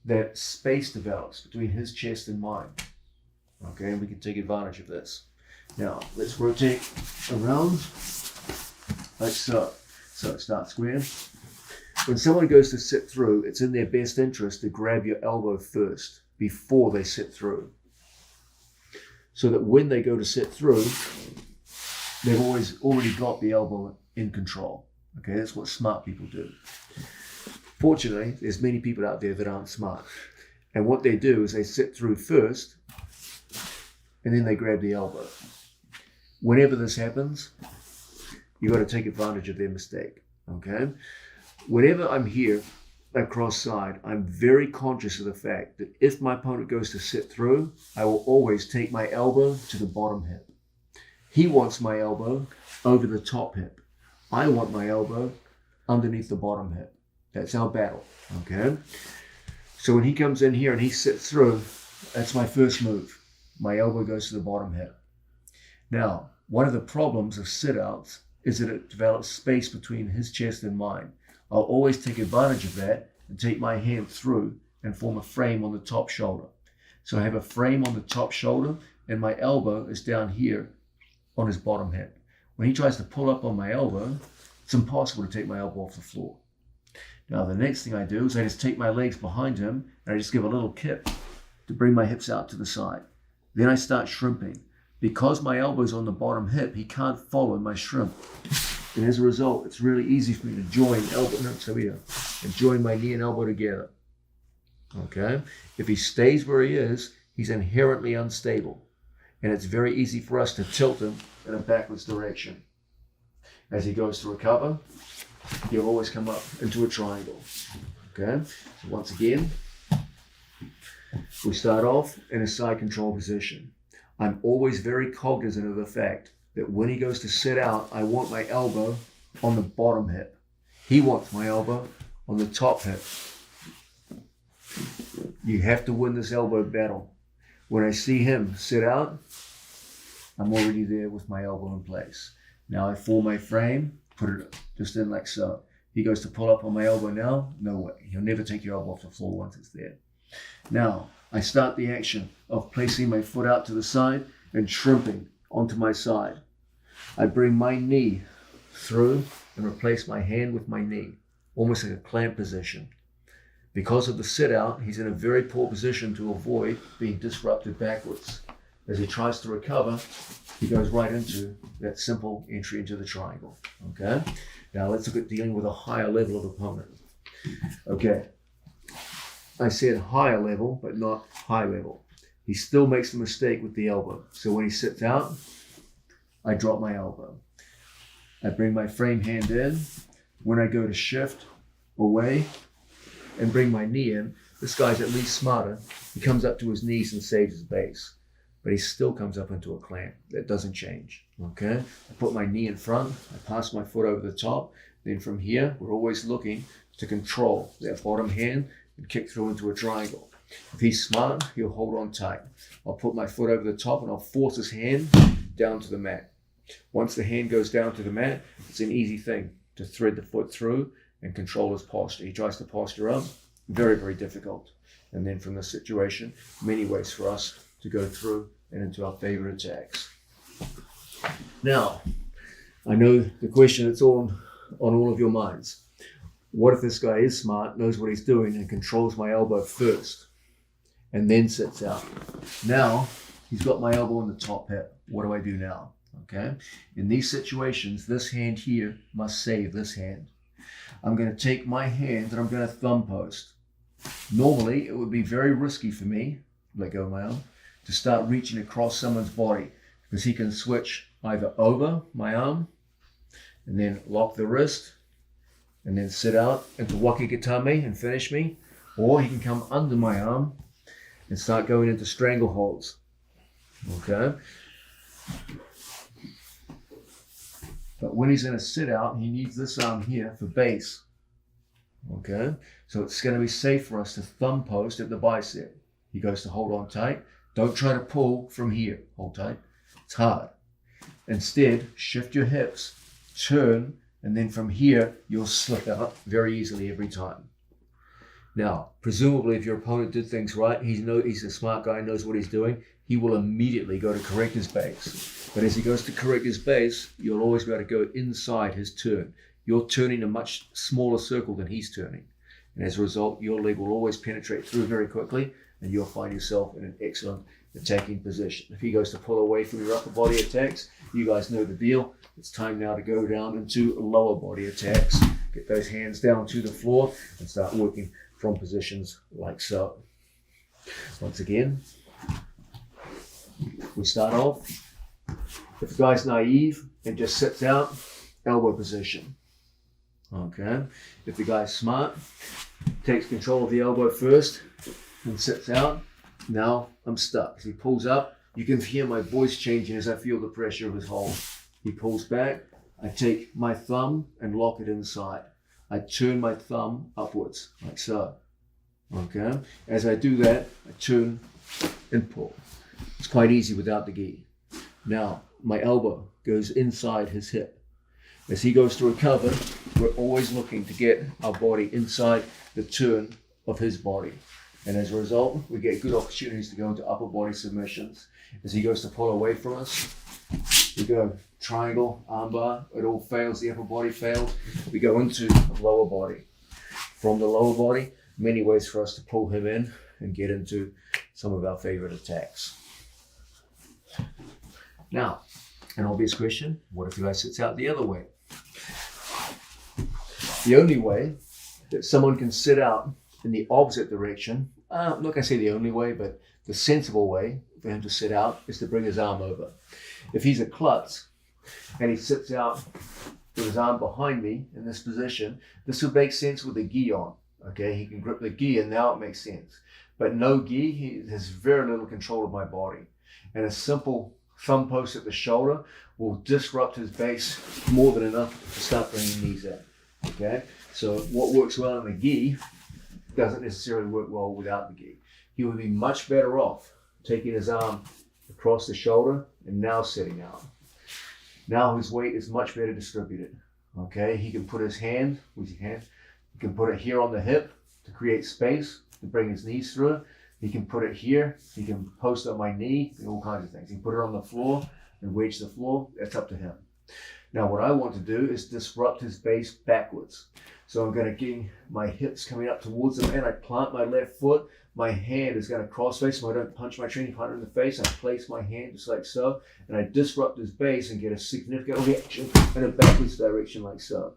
that space develops between his chest and mine. Okay, and we can take advantage of this. Now, let's rotate around like so. So start square. When someone goes to sit through, it's in their best interest to grab your elbow first before they sit through. So that when they go to sit through, they've already got the elbow in control. Okay, that's what smart people do. Fortunately, there's many people out there that aren't smart. And what they do is they sit through first, and then they grab the elbow. Whenever this happens, you've got to take advantage of their mistake, okay? Whenever I'm here across side, I'm very conscious of the fact that if my opponent goes to sit through, I will always take my elbow to the bottom hip. He wants my elbow over the top hip. I want my elbow underneath the bottom hip. That's our battle, okay? So when he comes in here and he sits through, that's my first move. My elbow goes to the bottom hip. Now, one of the problems of sit-outs is that it develops space between his chest and mine. I'll always take advantage of that and take my hand through and form a frame on the top shoulder. So I have a frame on the top shoulder and my elbow is down here on his bottom hip. When he tries to pull up on my elbow, it's impossible to take my elbow off the floor. Now the next thing I do is I just take my legs behind him and I just give a little kick to bring my hips out to the side. Then I start shrimping. Because my elbow's on the bottom hip, he can't follow my shrimp. And as a result, it's really easy for me to join and join my knee and elbow together. Okay? If he stays where he is, he's inherently unstable. And it's very easy for us to tilt him in a backwards direction. As he goes to recover, he'll always come up into a triangle. Okay? So once again, we start off in a side control position. I'm always very cognizant of the fact that when he goes to sit out, I want my elbow on the bottom hip. He wants my elbow on the top hip. You have to win this elbow battle. When I see him sit out, I'm already there with my elbow in place. Now I form my frame, put it just in like so. He goes to pull up on my elbow now, no way. He'll never take your elbow off the floor once it's there. Now, I start the action of placing my foot out to the side and shrimping onto my side. I bring my knee through and replace my hand with my knee, almost like a clamp position. Because of the sit out, he's in a very poor position to avoid being disrupted backwards. As he tries to recover, he goes right into that simple entry into the triangle. Okay? Now let's look at dealing with a higher level of opponent. Okay. I said higher level, but not high level. He still makes the mistake with the elbow. So when he sits out, I drop my elbow. I bring my frame hand in. When I go to shift away and bring my knee in, this guy's at least smarter. He comes up to his knees and saves his base. But he still comes up into a clamp. That doesn't change. Okay? I put my knee in front. I pass my foot over the top. Then from here, we're always looking to control that bottom hand and kick through into a triangle. If he's smart, he'll hold on tight. I'll put my foot over the top and I'll force his hand down to the mat. Once the hand goes down to the mat, it's an easy thing to thread the foot through and control his posture. He tries to posture up, very, very difficult. And then from this situation, many ways for us to go through and into our favorite attacks. Now, I know the question that's on all of your minds. What if this guy is smart, knows what he's doing, and controls my elbow first, and then sits out? Now, he's got my elbow on the top hip. What do I do now? Okay? In these situations, this hand here must save this hand. I'm going to take my hand and I'm going to thumb post. Normally, it would be very risky for me, let go of my arm, to start reaching across someone's body, because he can switch either over my arm and then lock the wrist and then sit out into wakigatame and finish me, or he can come under my arm and start going into strangleholds. Okay? But when he's in a sit out, he needs this arm here for base. Okay? So it's going to be safe for us to thumb post at the bicep. He goes to hold on tight. Don't try to pull from here. Hold tight. It's hard. Instead, shift your hips, turn, and then from here, you'll slip out very easily every time. Now, presumably, if your opponent did things right, he's a smart guy, knows what he's doing, he will immediately go to correct his base. But as he goes to correct his base, you'll always be able to go inside his turn. You're turning a much smaller circle than he's turning. And as a result, your leg will always penetrate through very quickly, and you'll find yourself in an excellent attacking position. If he goes to pull away from your upper body attacks, you guys know the deal. It's time now to go down into lower body attacks. Get those hands down to the floor and start working from positions like so. Once again, we start off. If the guy's naive and just sits out, elbow position. Okay. If the guy's smart, takes control of the elbow first and sits out, now I'm stuck. As he pulls up, you can hear my voice changing as I feel the pressure of his hold. He pulls back, I take my thumb and lock it inside. I turn my thumb upwards, like so. Okay? As I do that, I turn and pull. It's quite easy without the gi. Now, my elbow goes inside his hip. As he goes to recover, we're always looking to get our body inside the turn of his body. And as a result, we get good opportunities to go into upper body submissions. As he goes to pull away from us, We go triangle, armbar, it all fails, the upper body fails. We go into the lower body. From the lower body, many ways for us to pull him in and get into some of our favorite attacks. Now, an obvious question, what if the guy sits out the other way? The only way that someone can sit out in the opposite direction, I'm not going to say the only way, but the sensible way for him to sit out is to bring his arm over. If he's a klutz and he sits out with his arm behind me in this position, this would make sense with the gi on. Okay, he can grip the gi and now it makes sense. But no gi, he has very little control of my body. And a simple thumb post at the shoulder will disrupt his base more than enough to start bringing knees in. Okay, so what works well in the gi doesn't necessarily work well without the gi. He would be much better off taking his arm across the shoulder and now sitting out. Now his weight is much better distributed. Okay, he can put his hand, with his hand, he can put it here on the hip to create space to bring his knees through it. He can put it here, he can post on my knee, and all kinds of things. He can put it on the floor and wedge the floor, that's up to him. Now what I want to do is disrupt his base backwards. So I'm going to get my hips coming up towards him and I plant my left foot. My hand is going to cross face so I don't punch my training partner in the face. I place my hand just like so and I disrupt his base and get a significant reaction in a backwards direction like so.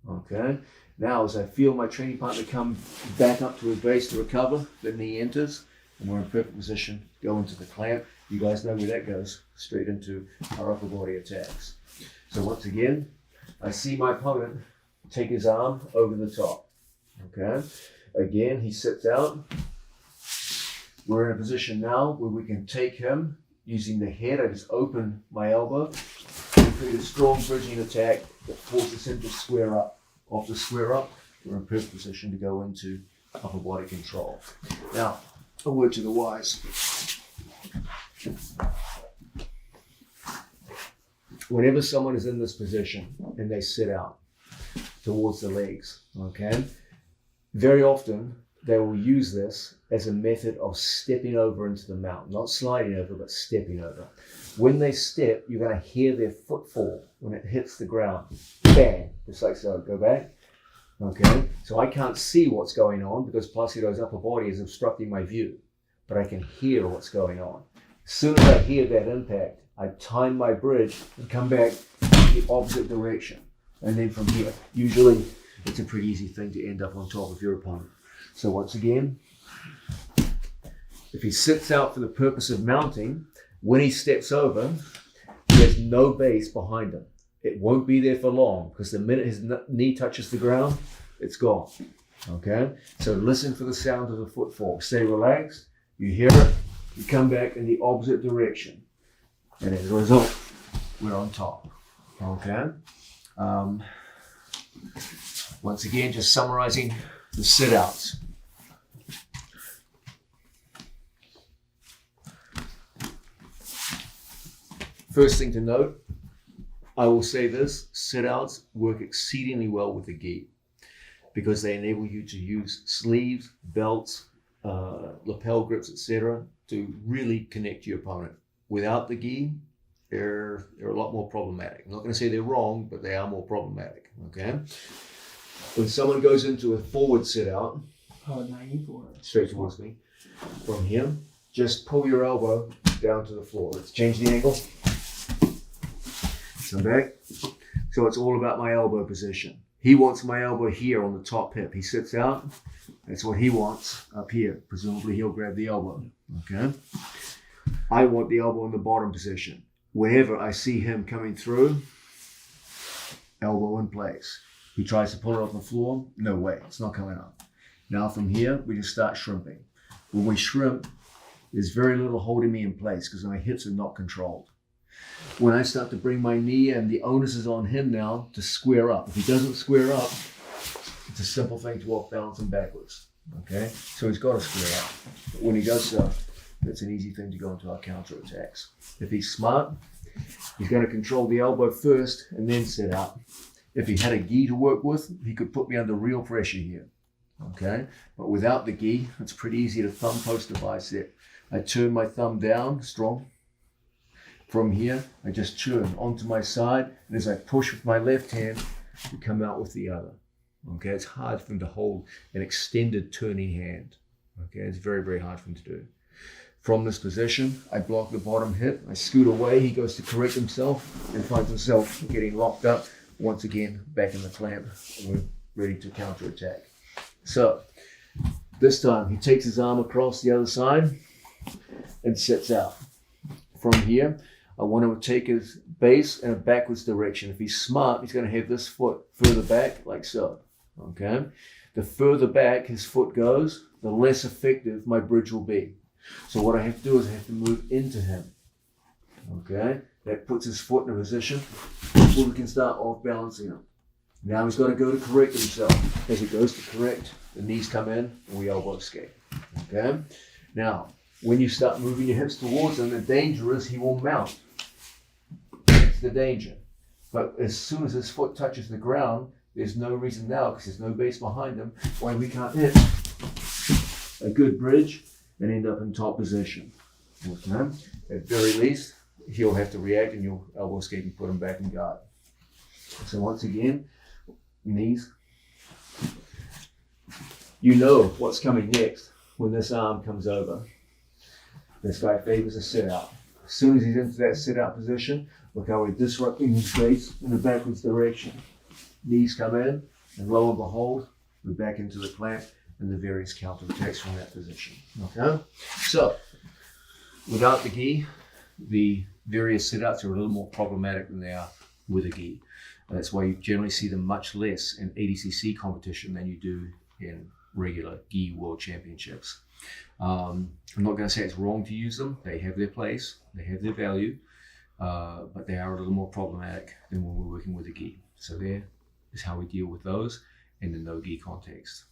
Okay. Now as I feel my training partner come back up to his base to recover, the knee enters and we're in perfect position to go into the clamp. You guys know where that goes, straight into our upper body attacks. So once again, I see my opponent take his arm over the top. Okay. Again, he sits out. We're in a position now where we can take him using the head. I just open my elbow and create a strong bridging attack that forces him to square up. Off the square up, we're in perfect position to go into upper body control. Now, a word to the wise. Whenever someone is in this position and they sit out towards the legs, okay, very often they will use this as a method of stepping over into the mount, not sliding over, but stepping over. When they step, you're going to hear their foot fall when it hits the ground. Bang, just like so. Go back. Okay, so I can't see what's going on because Placido's upper body is obstructing my view, but I can hear what's going on. As soon as I hear that impact, I time my bridge and come back in the opposite direction. And then from here, usually it's a pretty easy thing to end up on top of your opponent. So once again, if he sits out for the purpose of mounting, when he steps over, he has no base behind him. It won't be there for long because the minute his knee touches the ground, it's gone. Okay? So listen for the sound of the footfall. Stay relaxed. You hear it. You come back in the opposite direction. And as a result, we're on top. Okay? Once again, just summarizing the sit-outs. First thing to note, I will say this, sit-outs work exceedingly well with the gi because they enable you to use sleeves, belts, lapel grips, etc. to really connect to your opponent. Without the gi, they're a lot more problematic. I'm not going to say they're wrong, but they are more problematic, okay? When someone goes into a forward sit-out, straight towards me, from here, just pull your elbow down to the floor. Let's change the angle. Come back. So it's all about my elbow position. He wants my elbow here on the top hip. He sits out. That's what he wants up here. Presumably he'll grab the elbow. Okay. I want the elbow in the bottom position. Whenever I see him coming through, elbow in place. He tries to pull it off the floor. No way. It's not coming up. Now from here, we just start shrimping. When we shrimp, there's very little holding me in place because my hips are not controlled. When I start to bring my knee in, the onus is on him now to square up. If he doesn't square up, it's a simple thing to walk balancing backwards. Okay? So he's got to square up. But when he does so, that's an easy thing to go into our counterattacks. If he's smart, he's going to control the elbow first and then sit out. If he had a gi to work with, he could put me under real pressure here. Okay? But without the gi, it's pretty easy to thumb post the bicep. I turn my thumb down, strong. From here, I just turn onto my side, and as I push with my left hand, you come out with the other. Okay, it's hard for him to hold an extended turning hand. Okay, it's very, very hard for him to do. From this position, I block the bottom hip, I scoot away, he goes to correct himself and finds himself getting locked up, once again, back in the clamp, and we're ready to counterattack. So, this time, he takes his arm across the other side and sits out. From here, I want him to take his base in a backwards direction. If he's smart, he's going to have this foot further back, like so. Okay? The further back his foot goes, the less effective my bridge will be. So what I have to do is I have to move into him. Okay? That puts his foot in a position where we can start off balancing him. Now he's got to go to correct himself. As he goes to correct, the knees come in and we elbow escape. Okay? Now, when you start moving your hips towards him, the danger is he will mount. That's the danger. But as soon as his foot touches the ground, there's no reason now, because there's no base behind him, why we can't hit a good bridge and end up in top position. Okay? At very least, he'll have to react and you'll elbow escape and put him back in guard. So once again, knees. You know what's coming next when this arm comes over. This guy favors a sit out. As soon as he's into that sit out position, look how we're disrupting his base in a backwards direction. Knees come in, and lo and behold, we're back into the clamp and the various counterattacks from that position. Okay? So, without the gi, the various sit-outs are a little more problematic than they are with a gi. That's why you generally see them much less in ADCC competition than you do in regular gi world championships. I'm not going to say it's wrong to use them. They have their place, they have their value, but they are a little more problematic than when we're working with a gi. So there is how we deal with those in the no gi context.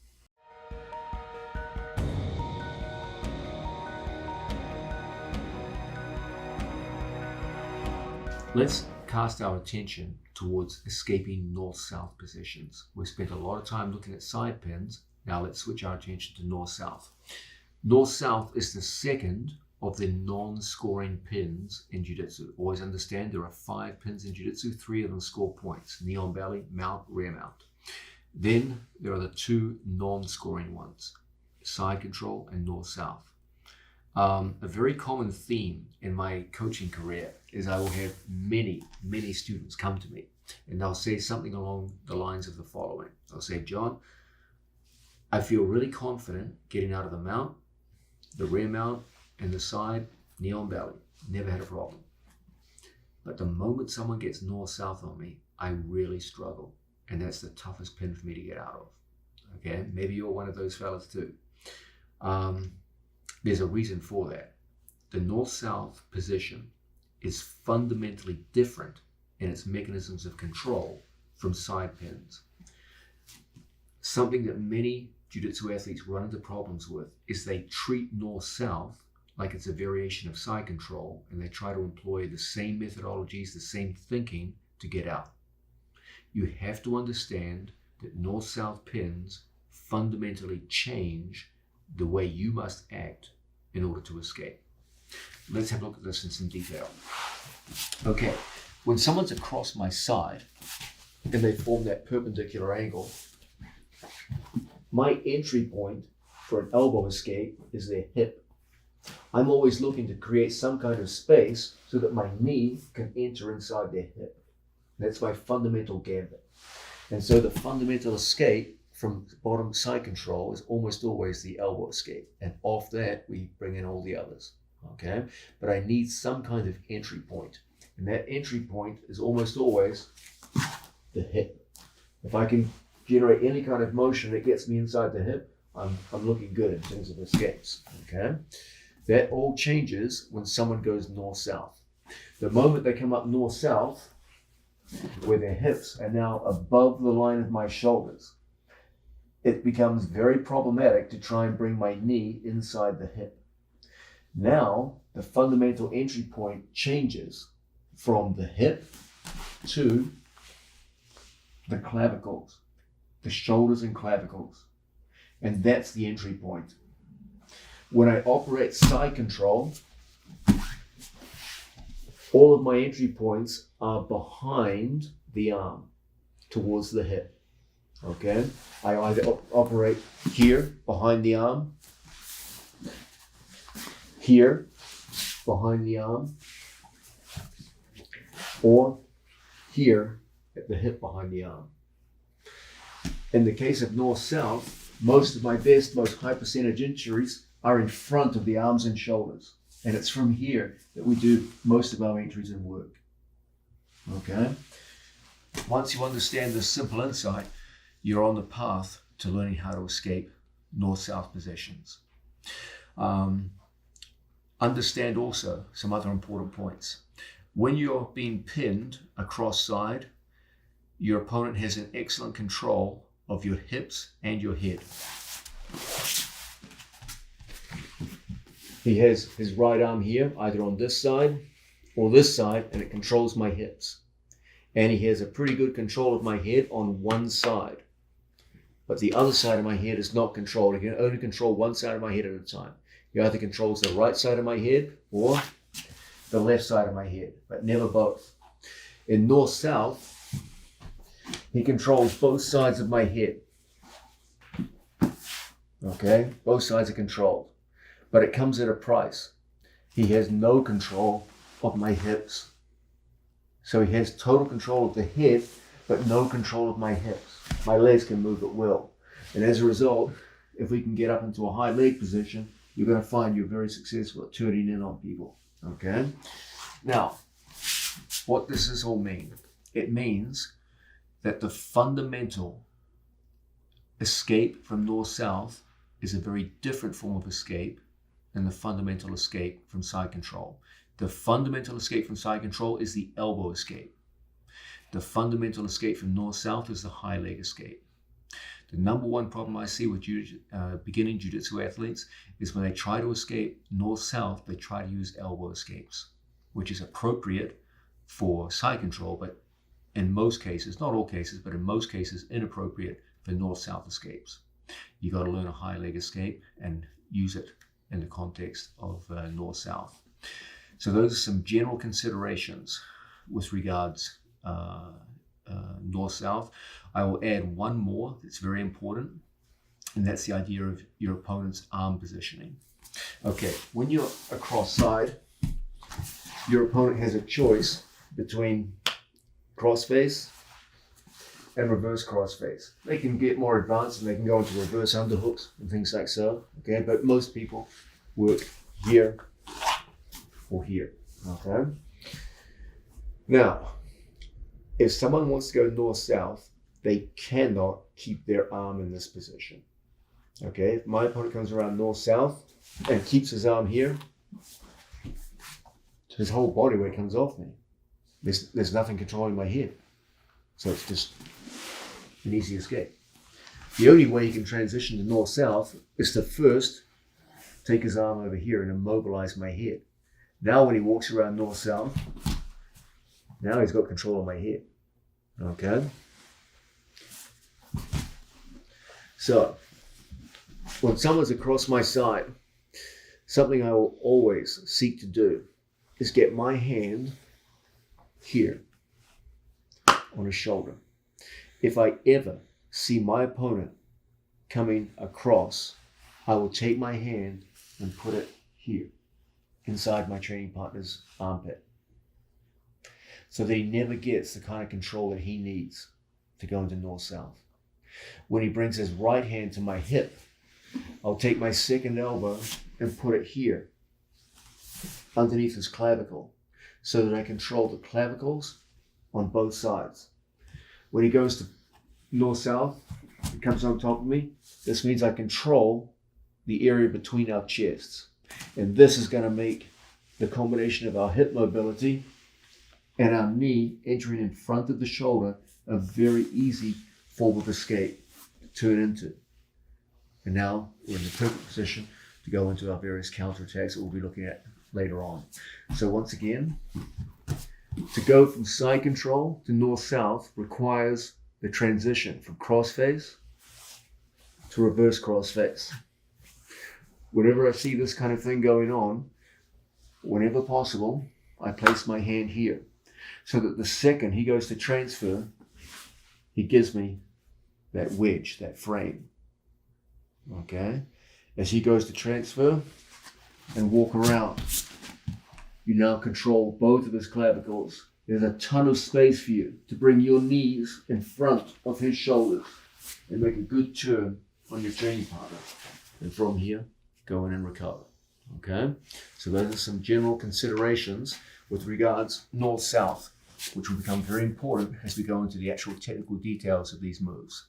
Let's cast our attention towards escaping north-south positions. We've spent a lot of time looking at side pins. Now let's switch our attention to north-south. North-south is the second of the non-scoring pins in Jiu-Jitsu. Always understand there are 5 pins in Jiu-Jitsu, 3 of them score points. Knee on belly, mount, rear mount. Then there are the 2 non-scoring ones, side control and north-south. A very common theme in my coaching career is I will have many students come to me and they'll say something along the lines of the following. They'll say, John, I feel really confident getting out of the mount, the rear mount, and the side, knee on belly. Never had a problem. But the moment someone gets north-south on me, I really struggle. And that's the toughest pin for me to get out of. Okay, maybe you're one of those fellas too. There's a reason for that. The north-south position is fundamentally different in its mechanisms of control from side pins. Something that many Jiu-Jitsu athletes run into problems with is they treat north-south like it's a variation of side control, and they try to employ the same methodologies, the same thinking to get out. You have to understand that north-south pins fundamentally change the way you must act in order to escape. Let's have a look at this in some detail. Okay, when someone's across my side and they form that perpendicular angle, my entry point for an elbow escape is their hip. I'm always looking to create some kind of space so that my knee can enter inside their hip. That's my fundamental gambit. And so the fundamental escape from bottom side control is almost always the elbow escape. And off that, we bring in all the others. Okay? But I need some kind of entry point. And that entry point is almost always the hip. If I can generate any kind of motion that gets me inside the hip, I'm looking good in terms of escapes. Okay? That all changes when someone goes north-south. The moment they come up north-south, where their hips are now above the line of my shoulders, it becomes very problematic to try and bring my knee inside the hip. Now, the fundamental entry point changes from the hip to the clavicles, the shoulders and clavicles. And that's the entry point. When I operate side control, All of my entry points are behind the arm, towards the hip. Okay? I either operate here, behind the arm, here, behind the arm, or here at the hip behind the arm. In the case of north-south, most of my best, most high percentage injuries are in front of the arms and shoulders. And it's from here that we do most of our entries and work. Okay? Once you understand this simple insight, you're on the path to learning how to escape north-south positions. Understand also some other important points. When you're being pinned across side, your opponent has an excellent control of your hips and your head. He has his right arm here, either on this side or this side, and it controls my hips. And he has a pretty good control of my head on one side. But the other side of my head is not controlled. He can only control one side of my head at a time. He either controls the right side of my head or the left side of my head, but never both. In north-south, he controls both sides of my head. Okay, both sides are controlled, but it comes at a price. He has no control of my hips. So he has total control of the head, but no control of my hips. My legs can move at will. And as a result, if we can get up into a high leg position, you're going to find you're very successful at turning in on people. Okay? Now, what does this all mean? It means that the fundamental escape from north-south is a very different form of escape than the fundamental escape from side control. The fundamental escape from side control is the elbow escape. The fundamental escape from north-south is the high leg escape. The number one problem I see with beginning jiu-jitsu athletes is when they try to escape north-south, they try to use elbow escapes, which is appropriate for side control, but in most cases, not all cases, but in most cases, inappropriate for north-south escapes. You got to learn a high leg escape and use it in the context of north-south. So those are some general considerations with regards north-south. I will add one more that's very important, and that's the idea of your opponent's arm positioning. Okay, when you're across side, your opponent has a choice between crossface and reverse crossface. They can get more advanced and they can go into reverse underhooks and things like so. Okay, but most people work here or here. Okay. Now, if someone wants to go north-south, they cannot keep their arm in this position. Okay, if my opponent comes around north-south and keeps his arm here, his whole body weight comes off me. There's nothing controlling my head. So it's just an easy escape. The only way he can transition to north-south is to first take his arm over here and immobilize my head. Now when he walks around north-south, now he's got control of my head. Okay? So, when someone's across my side, something I will always seek to do is get my hand here on his shoulder. If I ever see my opponent coming across, I will take my hand and put it here, inside my training partner's armpit, so that he never gets the kind of control that he needs to go into north-south. When he brings his right hand to my hip, I'll take my second elbow and put it here, underneath his clavicle, so that I control the clavicles on both sides. When he goes to north-south, he comes on top of me, this means I control the area between our chests. And this is going to make the combination of our hip mobility and our knee entering in front of the shoulder a very easy form of escape to turn into. And now we're in the perfect position to go into our various counterattacks that we'll be looking at later on. So once again, to go from side control to north-south requires the transition from crossface to reverse crossface. Whenever I see this kind of thing going on, whenever possible, I place my hand here so that the second he goes to transfer, he gives me that wedge, that frame. Okay? As he goes to transfer and walk around, you now control both of his clavicles. There's a ton of space for you to bring your knees in front of his shoulders and make a good turn on your training partner. And from here, go in and recover. Okay? So those are some general considerations with regards north-south, which will become very important as we go into the actual technical details of these moves.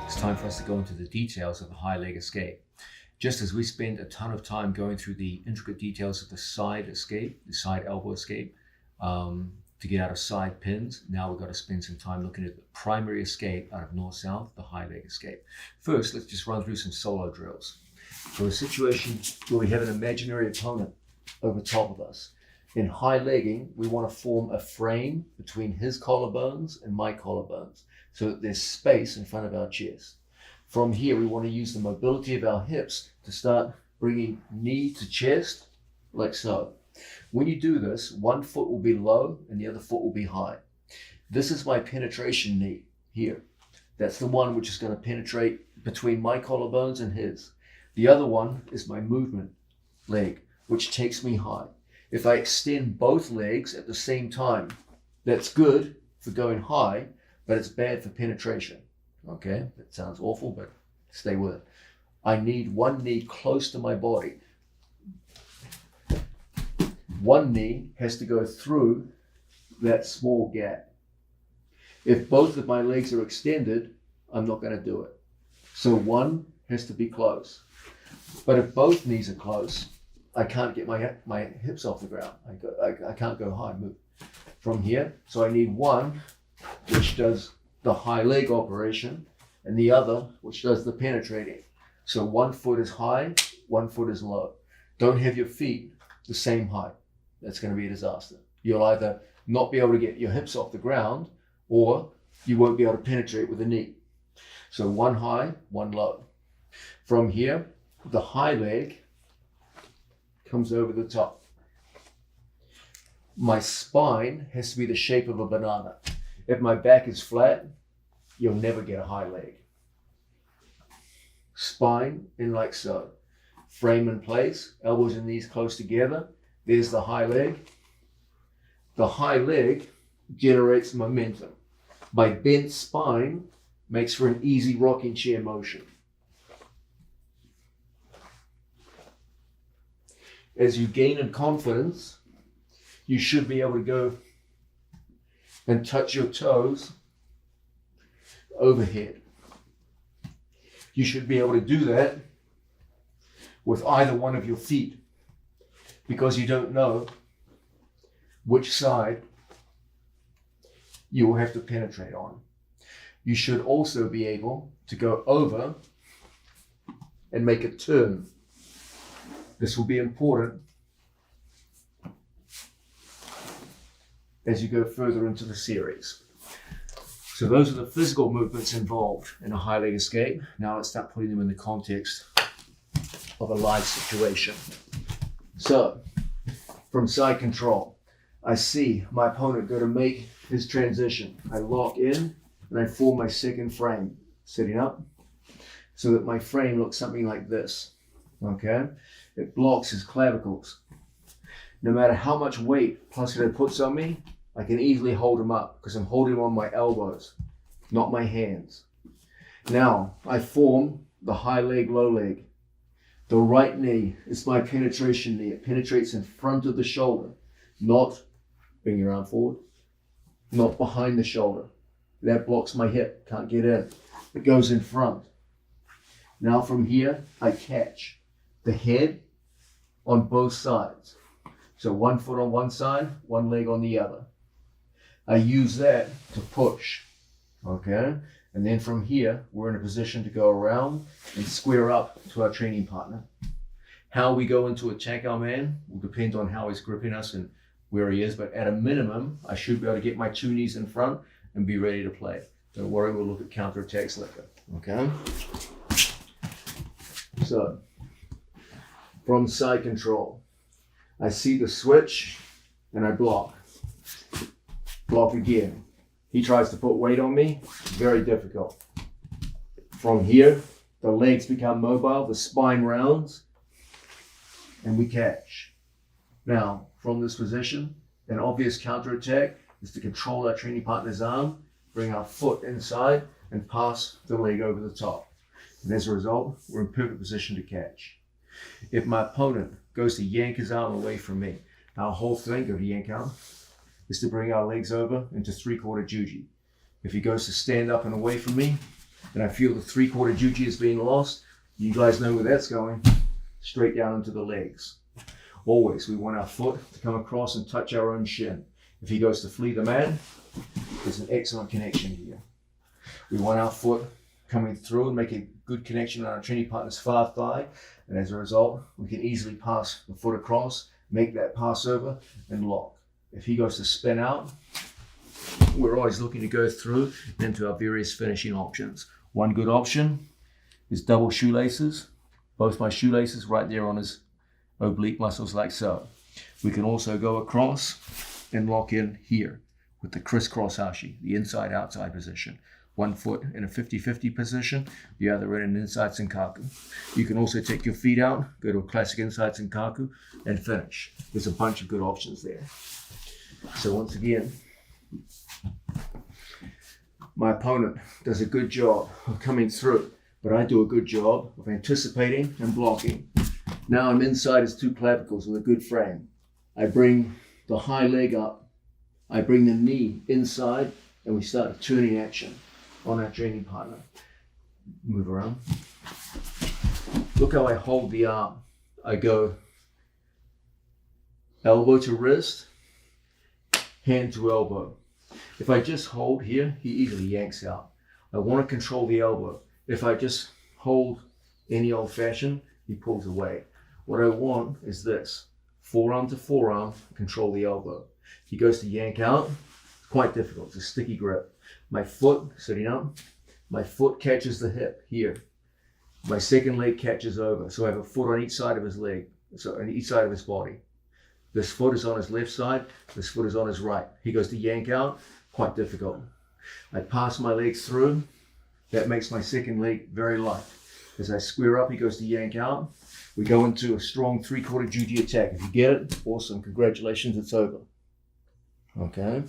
It's time for us to go into the details of the high leg escape. Just as we spend a ton of time going through the intricate details of the side escape, the side elbow escape, to get out of side pins, now we've got to spend some time looking at the primary escape out of north-south, the high leg escape. First, let's just run through some solo drills. So a situation where we have an imaginary opponent over top of us. In high legging, we want to form a frame between his collarbones and my collarbones so that there's space in front of our chest. From here, we want to use the mobility of our hips to start bringing knee to chest, like so. When you do this, one foot will be low and the other foot will be high. This is my penetration knee here. That's the one which is going to penetrate between my collarbones and his. The other one is my movement leg, which takes me high. If I extend both legs at the same time, that's good for going high, but it's bad for penetration. Okay, that sounds awful, but stay with it. I need one knee close to my body. One knee has to go through that small gap. If both of my legs are extended, I'm not going to do it. So one has to be close. But if both knees are close, I can't get my hips off the ground. I can't go high, move from here. So I need one which does the high leg operation and the other which does the penetrating. So one foot is high, one foot is low. Don't have your feet the same height. That's going to be a disaster. You'll either not be able to get your hips off the ground or you won't be able to penetrate with the knee. So one high, one low. From here, the high leg comes over the top. My spine has to be the shape of a banana. If my back is flat, you'll never get a high leg. Spine in like so. Frame in place, elbows and knees close together. There's the high leg. The high leg generates momentum. My bent spine makes for an easy rocking chair motion. As you gain in confidence, you should be able to go and touch your toes overhead. You should be able to do that with either one of your feet because you don't know which side you will have to penetrate on. You should also be able to go over and make a turn. This will be important as you go further into the series. So those are the physical movements involved in a high leg escape. Now let's start putting them in the context of a live situation. So, from side control, I see my opponent go to make his transition. I lock in and I form my second frame, sitting up, so that my frame looks something like this, okay? It blocks his clavicles. No matter how much weight Positional puts on me, I can easily hold him up because I'm holding him on my elbows, not my hands. Now, I form the high leg, low leg. The right knee is my penetration knee. It penetrates in front of the shoulder, not, bring your arm forward, not behind the shoulder. That blocks my hip, can't get in. It goes in front. Now from here, I catch the head on both sides. So one foot on one side, one leg on the other. I use that to push, okay? And then from here, we're in a position to go around and square up to our training partner. How we go into attack our man will depend on how he's gripping us and where he is, but at a minimum, I should be able to get my two knees in front and be ready to play. Don't worry, we'll look at counterattacks later, okay? So, From side control, I see the switch and I block. Block again. He tries to put weight on me, very difficult. From here, the legs become mobile, the spine rounds, and we catch. Now, from this position, an obvious counterattack is to control our training partner's arm, bring our foot inside, and pass the leg over the top. And as a result, we're in perfect position to catch. If my opponent goes to yank his arm away from me, our whole thing, go to yank arm, is to bring our legs over into 3/4 juji. If he goes to stand up and away from me, and I feel the 3/4 juji is being lost, you guys know where that's going, straight down into the legs. Always, we want our foot to come across and touch our own shin. If he goes to flee the mat, there's an excellent connection here. We want our foot coming through and make a good connection on our training partner's far thigh, and as a result, we can easily pass the foot across, make that pass over, and lock. If he goes to spin out, we're always looking to go through into our various finishing options. One good option is double shoelaces. Both my shoelaces right there on his oblique muscles like so. We can also go across and lock in here with the crisscross hashi, the inside-outside position. One foot in a 50-50 position, the other in an inside senkaku. You can also take your feet out, go to a classic inside senkaku, and finish. There's a bunch of good options there. So once again, my opponent does a good job of coming through, but I do a good job of anticipating and blocking. Now I'm inside his two clavicles with a good frame. I bring the high leg up, I bring the knee inside, and we start a turning action on our training partner. Move around. Look how I hold the arm. I go elbow to wrist, hand to elbow. If I just hold here, he easily yanks out. I want to control the elbow. If I just hold any old fashion, he pulls away. What I want is this, forearm to forearm, control the elbow. He goes to yank out, it's quite difficult, it's a sticky grip. My foot, sitting up, my foot catches the hip here. My second leg catches over, so I have a foot on each side of his leg, so on each side of his body. This foot is on his left side, this foot is on his right. He goes to yank out, quite difficult. I pass my legs through, that makes my second leg very light. As I square up, he goes to yank out. We go into a strong 3/4 juji attack. If you get it, awesome, congratulations, it's over. Okay,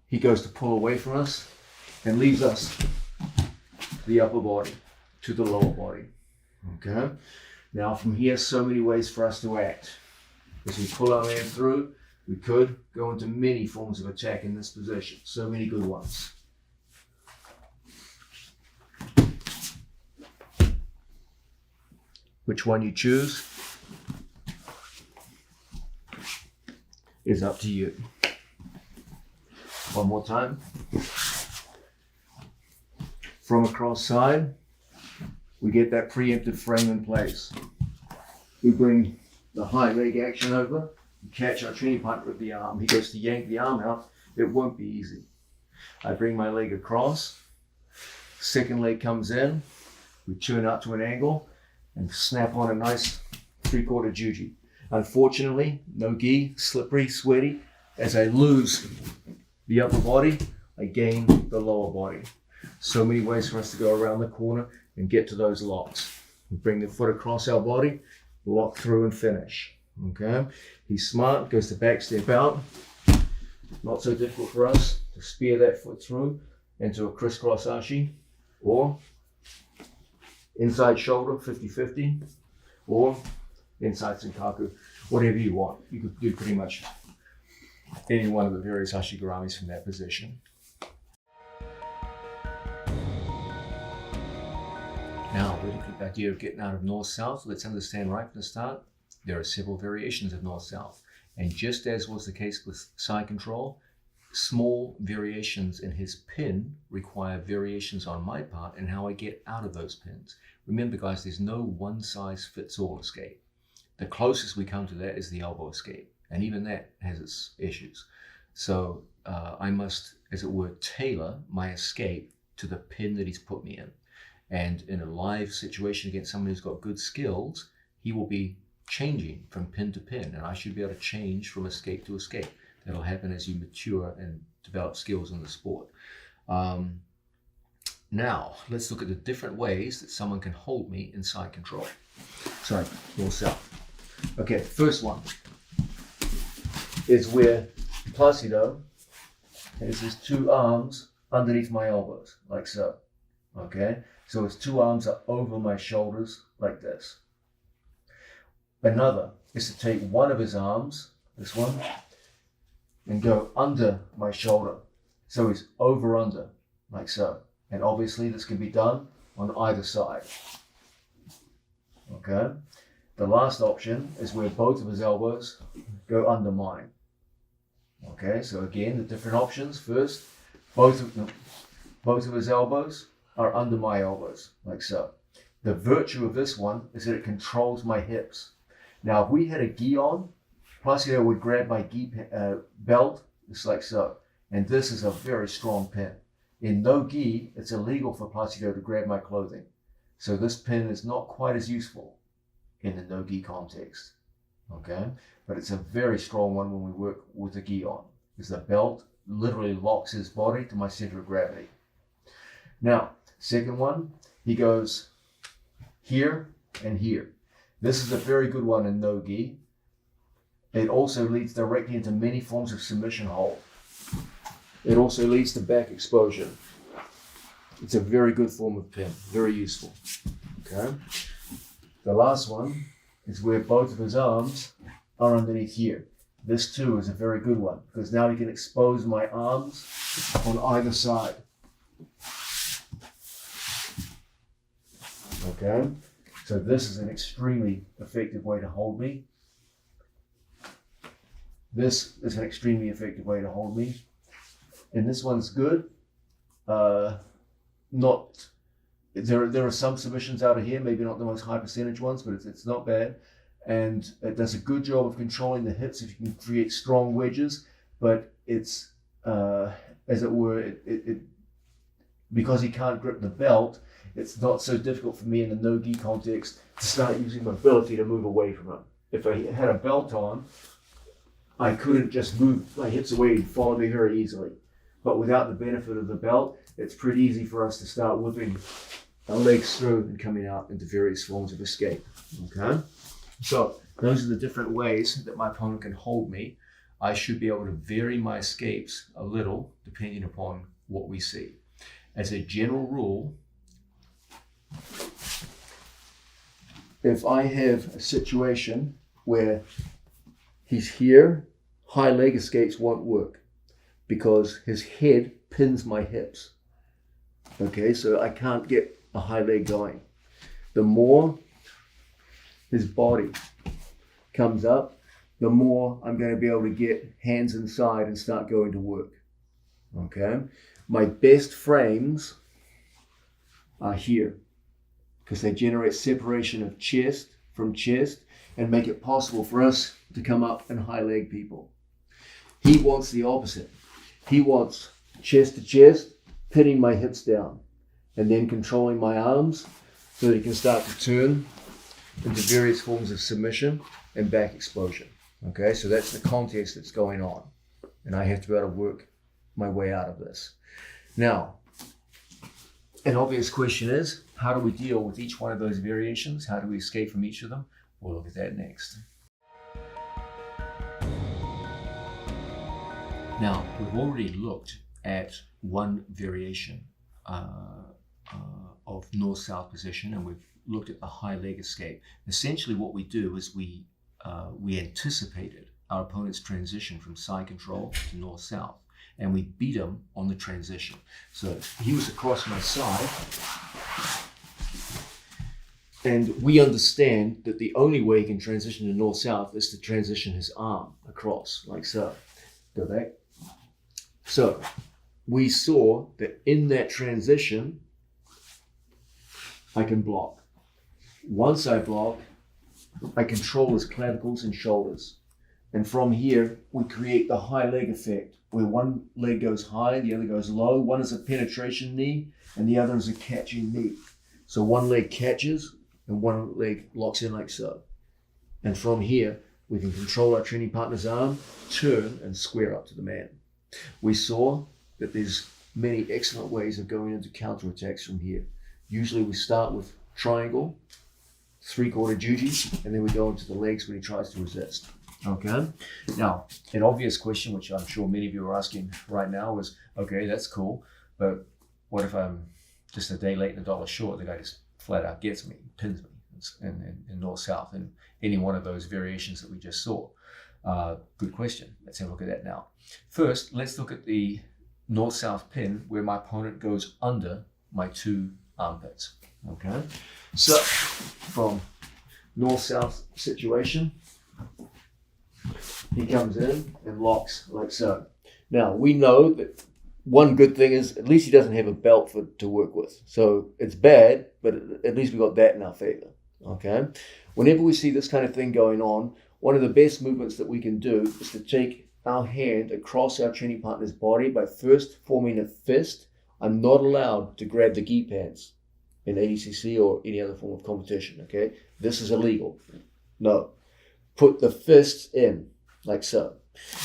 he goes to pull away from us and leaves us the upper body to the lower body. Okay, now from here, so many ways for us to act. As we pull our hand through, we could go into many forms of attack in this position. So many good ones. Which one you choose is up to you. One more time. From across side, we get that preemptive frame in place. We bring the high leg action over, we catch our training partner with the arm. He goes to yank the arm out, it won't be easy. I bring my leg across, second leg comes in, we turn out to an angle and snap on a nice 3/4 juji. Unfortunately, no gi, slippery, sweaty. As I lose the upper body, I gain the lower body. So many ways for us to go around the corner and get to those locks. We bring the foot across our body, lock through and finish. Okay, he's smart, goes to back step out. Not so difficult for us to spear that foot through into a crisscross ashi, or inside shoulder 50-50, or inside senkaku, whatever you want. You could do pretty much any one of the various hashigaramis from that position. Now, with the idea of getting out of north-south, let's understand right from the start, there are several variations of north-south. And just as was the case with side control, small variations in his pin require variations on my part and how I get out of those pins. Remember, guys, there's no one-size-fits-all escape. The closest we come to that is the elbow escape. And even that has its issues. So I must, as it were, tailor my escape to the pin that he's put me in. And in a live situation against someone who's got good skills, he will be changing from pin to pin, and I should be able to change from escape to escape. That'll happen as you mature and develop skills in the sport. Now, let's look at the different ways that someone can hold me in side control. Sorry, north south. Okay, first one is where Placido has his two arms underneath my elbows, like so. Okay, so his two arms are over my shoulders, like this. Another is to take one of his arms, this one, and go under my shoulder. So he's over under, like so. And obviously this can be done on either side. Okay. The last option is where both of his elbows go under mine. Okay, so again, the different options. First, both of his elbows are under my elbows, like so. The virtue of this one is that it controls my hips. Now, if we had a gi on, Placido would grab my gi belt, just like so. And this is a very strong pin. In no gi, it's illegal for Placido to grab my clothing. So this pin is not quite as useful in the no gi context. Okay? But it's a very strong one when we work with a gi on, because the belt literally locks his body to my center of gravity. Now, second one, he goes here and here. This is a very good one in no gi. It also leads directly into many forms of submission hold. It also leads to back exposure. It's a very good form of pin, very useful. Okay. The last one is where both of his arms are underneath here. This too is a very good one, because now he can expose my arms on either side. Okay. So this is an extremely effective way to hold me. This is an extremely effective way to hold me. And this one's good. There are some submissions out of here, maybe not the most high percentage ones, but it's not bad. And it does a good job of controlling the hips if you can create strong wedges. But it's, as it were, because he can't grip the belt, it's not so difficult for me in the no-gi context to start using mobility to move away from him. If I had a belt on, I couldn't just move my hips away and follow me very easily. But without the benefit of the belt, it's pretty easy for us to start whipping our legs through and coming out into various forms of escape. Okay? So those are the different ways that my opponent can hold me. I should be able to vary my escapes a little depending upon what we see. As a general rule, if I have a situation where he's here, high leg escapes won't work because his head pins my hips. Okay, so I can't get a high leg going. The more his body comes up, the more I'm going to be able to get hands inside and start going to work. Okay, my best frames are here because they generate separation of chest from chest and make it possible for us to come up and high leg people. He wants the opposite. He wants chest to chest, pinning my hips down and then controlling my arms so that he can start to turn into various forms of submission and back exposure. Okay, so that's the context that's going on. And I have to be able to work my way out of this. Now, an obvious question is, how do we deal with each one of those variations? How do we escape from each of them? We'll look at that next. Now, we've already looked at one variation of north-south position, and we've looked at the high leg escape. Essentially what we do is we anticipated our opponent's transition from side control to north-south, and we beat him on the transition. So he was across my side, and we understand that the only way he can transition to north-south is to transition his arm across, like so. Go back. So we saw that in that transition, I can block. Once I block, I control his clavicles and shoulders. And from here, we create the high leg effect, where one leg goes high, the other goes low. One is a penetration knee, and the other is a catching knee. So one leg catches, and one leg locks in like so. And from here, we can control our training partner's arm, turn and square up to the man. We saw that there's many excellent ways of going into counterattacks from here. Usually we start with triangle, 3/4 juji, and then we go into the legs when he tries to resist. Okay. Now, an obvious question, which I'm sure many of you are asking right now, is, okay, that's cool, but what if I'm just a day late and $1 short? The guy just flat out gets me, pins me in north-south, in any one of those variations that we just saw. Good question. Let's have a look at that now. First, let's look at the north-south pin where my opponent goes under my 2 armpits. Okay. So, from north-south situation, he comes in and locks like so. Now, we know that one good thing is at least he doesn't have a belt to work with. So it's bad, but at least we got that in our favor. Okay. Whenever we see this kind of thing going on, one of the best movements that we can do is to take our hand across our training partner's body by first forming a fist. I'm not allowed to grab the gi pants in ADCC or any other form of competition. Okay. This is illegal. No. Put the fists in like so.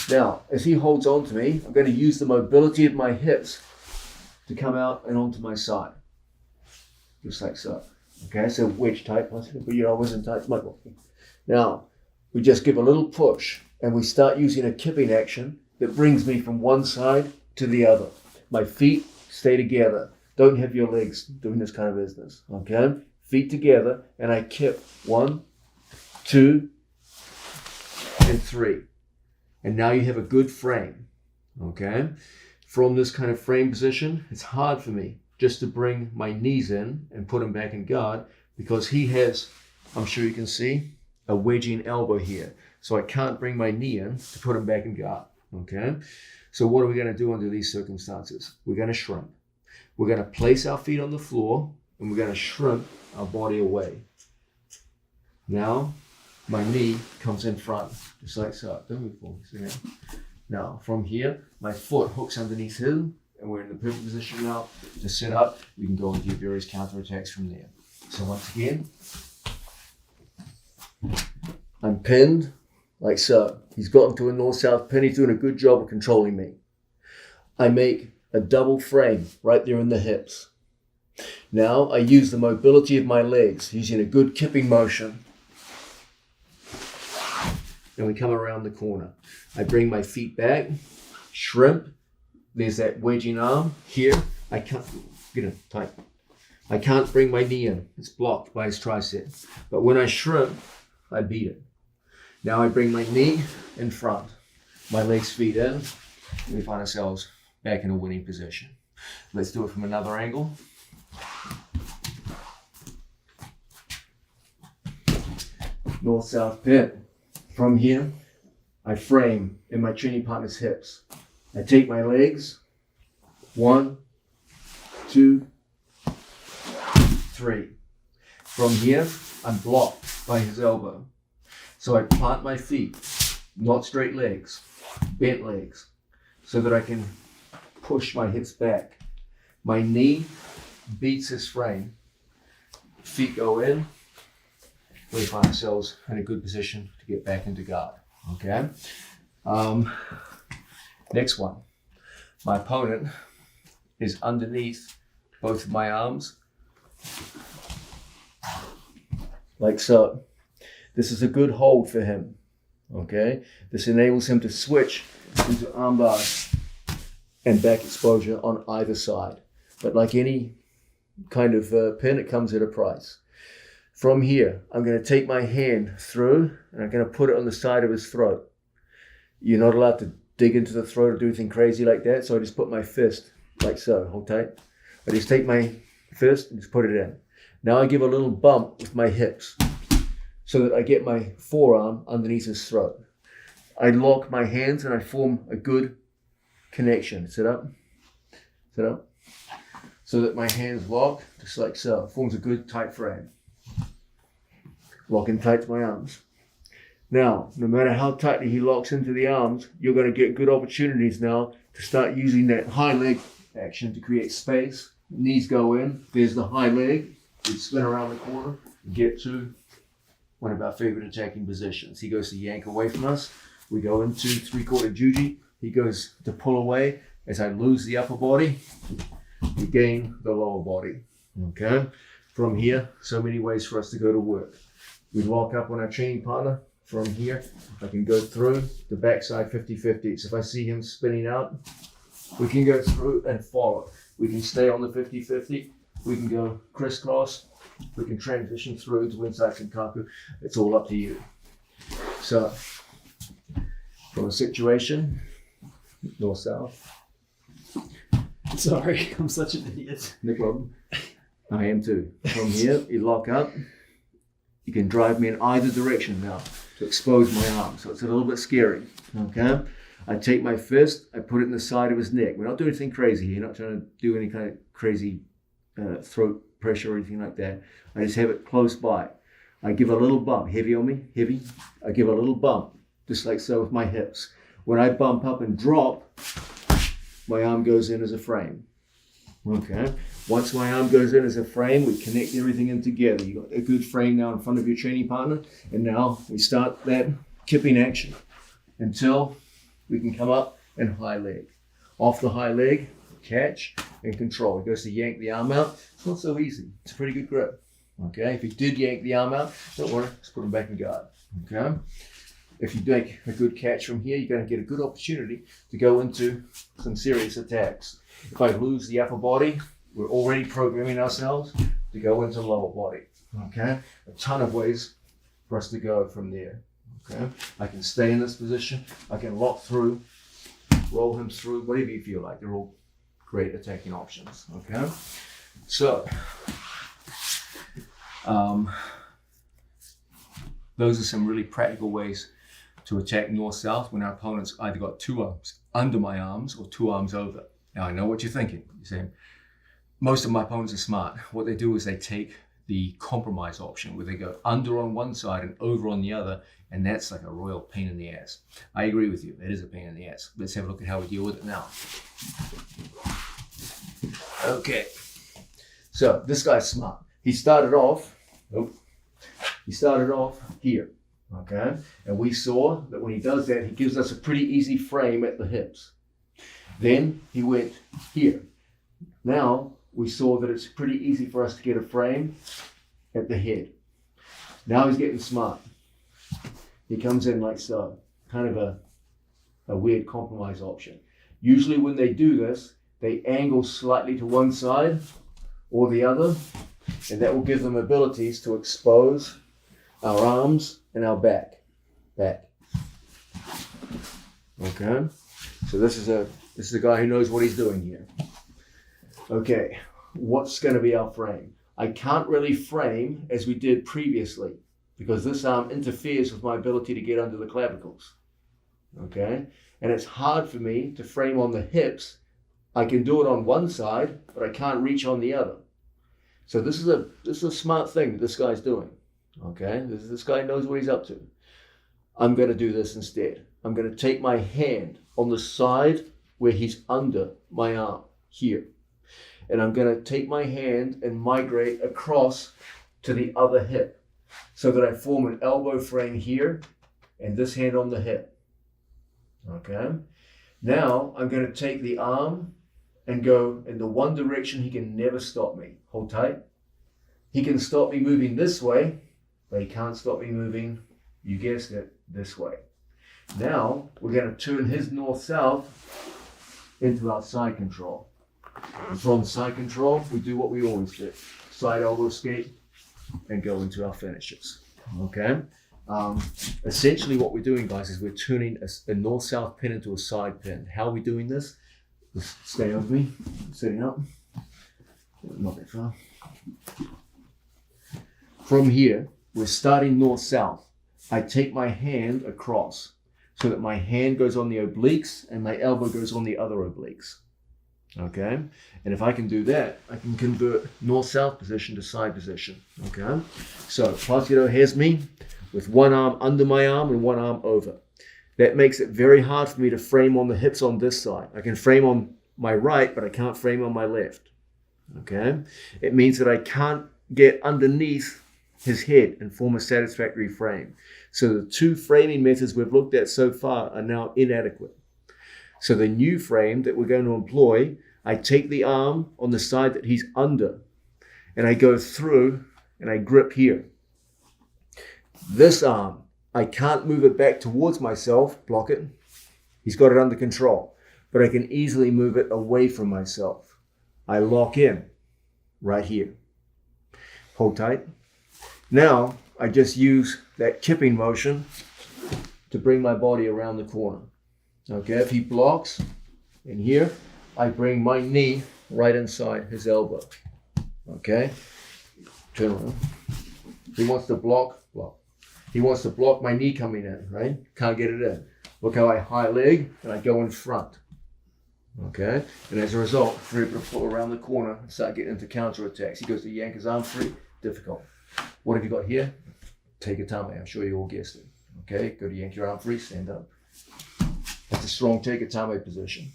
Now, as he holds on to me, I'm going to use the mobility of my hips to come out and onto my side. Just like so. Okay, so wedge tight. But I wasn't tight. Now, we just give a little push and we start using a kipping action that brings me from one side to the other. My feet stay together. Don't have your legs doing this kind of business. Okay, feet together and I kip 1, 2, and 3. And now you have a good frame, okay? From this kind of frame position, it's hard for me just to bring my knees in and put him back in guard because he has, I'm sure you can see, a wedging elbow here. So I can't bring my knee in to put him back in guard, okay? So what are we gonna do under these circumstances? We're gonna shrimp. We're gonna place our feet on the floor and we're gonna shrimp our body away. Now, my knee comes in front, just like so. Don't move forward. Now, from here, my foot hooks underneath him, and we're in the perfect position now to set up. We can go into your various counterattacks from there. So once again, I'm pinned, like so. He's got into a north-south pin. He's doing a good job of controlling me. I make a double frame right there in the hips. Now, I use the mobility of my legs, using a good kipping motion. And we come around the corner. I bring my feet back, shrimp. There's that wedging arm here. I can't get it tight. I can't bring my knee in. It's blocked by his tricep. But when I shrimp, I beat it. Now I bring my knee in front, my legs feet in, and we find ourselves back in a winning position. Let's do it from another angle. North-south pin. From here, I frame in my training partner's hips. I take my legs, 1, 2, 3. From here, I'm blocked by his elbow. So I plant my feet, not straight legs, bent legs, so that I can push my hips back. My knee beats his frame. Feet go in. We find ourselves in a good position to get back into guard, okay? Next one. My opponent is underneath both of my arms, like so. This is a good hold for him, okay? This enables him to switch into arm bars and back exposure on either side. But like any kind of pin, it comes at a price. From here, I'm going to take my hand through and I'm going to put it on the side of his throat. You're not allowed to dig into the throat or do anything crazy like that, so I just put my fist like so, hold tight. I just take my fist and just put it in. Now I give a little bump with my hips so that I get my forearm underneath his throat. I lock my hands and I form a good connection. Sit up, so that my hands lock, just like so. Forms a good tight frame. Locking tight to my arms. Now, no matter how tightly he locks into the arms, you're going to get good opportunities now to start using that high leg action to create space. Knees go in. There's the high leg. You spin around the corner, get to one of our favorite attacking positions. He goes to yank away from us. We go into 3/4 juji. He goes to pull away. As I lose the upper body, we gain the lower body. Okay? From here, so many ways for us to go to work. We lock up on our training partner. From here, I can go through the backside 50-50s. If I see him spinning out, we can go through and follow. We can stay on the 50-50. We can go crisscross. We can transition through to inside Senkaku. It's all up to you. So, from a situation, north-south. Sorry, I'm such an idiot. No problem. I am too. From here, you lock up. You can drive me in either direction now to expose my arm. So it's a little bit scary. Okay? I take my fist, I put it in the side of his neck. We're not doing anything crazy here. You're not trying to do any kind of crazy throat pressure or anything like that. I just have it close by. I give a little bump. Heavy on me? Heavy? I give a little bump, just like so with my hips. When I bump up and drop, my arm goes in as a frame. Okay? Once my arm goes in as a frame, we connect everything in together. You've got a good frame now in front of your training partner, and now we start that kipping action until we can come up and high leg. Off the high leg, catch and control. He goes to yank the arm out. It's not so easy. It's a pretty good grip. Okay? If he did yank the arm out, don't worry, just put him back in guard. Okay? If you make a good catch from here, you're going to get a good opportunity to go into some serious attacks. If I lose the upper body, we're already programming ourselves to go into lower body. Okay? A ton of ways for us to go from there. Okay? I can stay in this position. I can lock through, roll him through, whatever you feel like. They're all great attacking options. Okay? So, those are some really practical ways to attack north-south when our opponent's either got two arms under my arms or two arms over. Now, I know what you're thinking. You're saying, most of my opponents are smart. What they do is they take the compromise option where they go under on one side and over on the other, and that's like a royal pain in the ass. I agree with you. It is a pain in the ass. Let's have a look at how we deal with it now. Okay. So, this guy's smart. He started off here. Okay, and we saw that when he does that, he gives us a pretty easy frame at the hips. Then he went here. Now we saw that it's pretty easy for us to get a frame at the head. Now he's getting smart. He comes in like so, kind of a weird compromise option. Usually when they do this, they angle slightly to one side or the other, and that will give them abilities to expose our arms and our back. Okay, so this is a guy who knows what he's doing here. Okay, what's going to be our frame? I can't really frame as we did previously because this arm interferes with my ability to get under the clavicles. Okay, and it's hard for me to frame on the hips. I can do it on one side, but I can't reach on the other. So this is a smart thing that this guy's doing. Okay, this guy knows what he's up to. I'm going to do this instead. I'm going to take my hand on the side where he's under my arm, here. And I'm going to take my hand and migrate across to the other hip so that I form an elbow frame here and this hand on the hip. Okay, now I'm going to take the arm and go in the one direction he can never stop me. Hold tight. He can stop me moving this way, but he can't stop me moving, you guessed it, this way. Now, we're going to turn his north-south into our side control. And from side control, we do what we always do. Side elbow escape and go into our finishes. Okay? Essentially what we're doing, guys, is we're turning a north-south pin into a side pin. How are we doing this? Just stay with me. Sitting up. Not that far. From here, we're starting north-south. I take my hand across so that my hand goes on the obliques and my elbow goes on the other obliques. Okay? And if I can do that, I can convert north-south position to side position. Okay? So, Positional has me with one arm under my arm and one arm over. That makes it very hard for me to frame on the hips on this side. I can frame on my right, but I can't frame on my left. Okay? It means that I can't get underneath his head and form a satisfactory frame. So the two framing methods we've looked at so far are now inadequate. So the new frame that we're going to employ, I take the arm on the side that he's under, and I go through and I grip here. This arm, I can't move it back towards myself, block it. He's got it under control, but I can easily move it away from myself. I lock in right here. Hold tight. Now, I just use that kipping motion to bring my body around the corner. Okay, if he blocks in here, I bring my knee right inside his elbow. Okay, turn around. He wants to block. He wants to block my knee coming in, right? Can't get it in. Look how I high leg and I go in front. Okay, and as a result, we're able to pull around the corner and start getting into counter attacks. He goes to yank his arm free, difficult. What have you got here? Take a tame. I'm sure you all guessed it. Okay, go to yank your arm free, stand up. That's a strong take a tame position.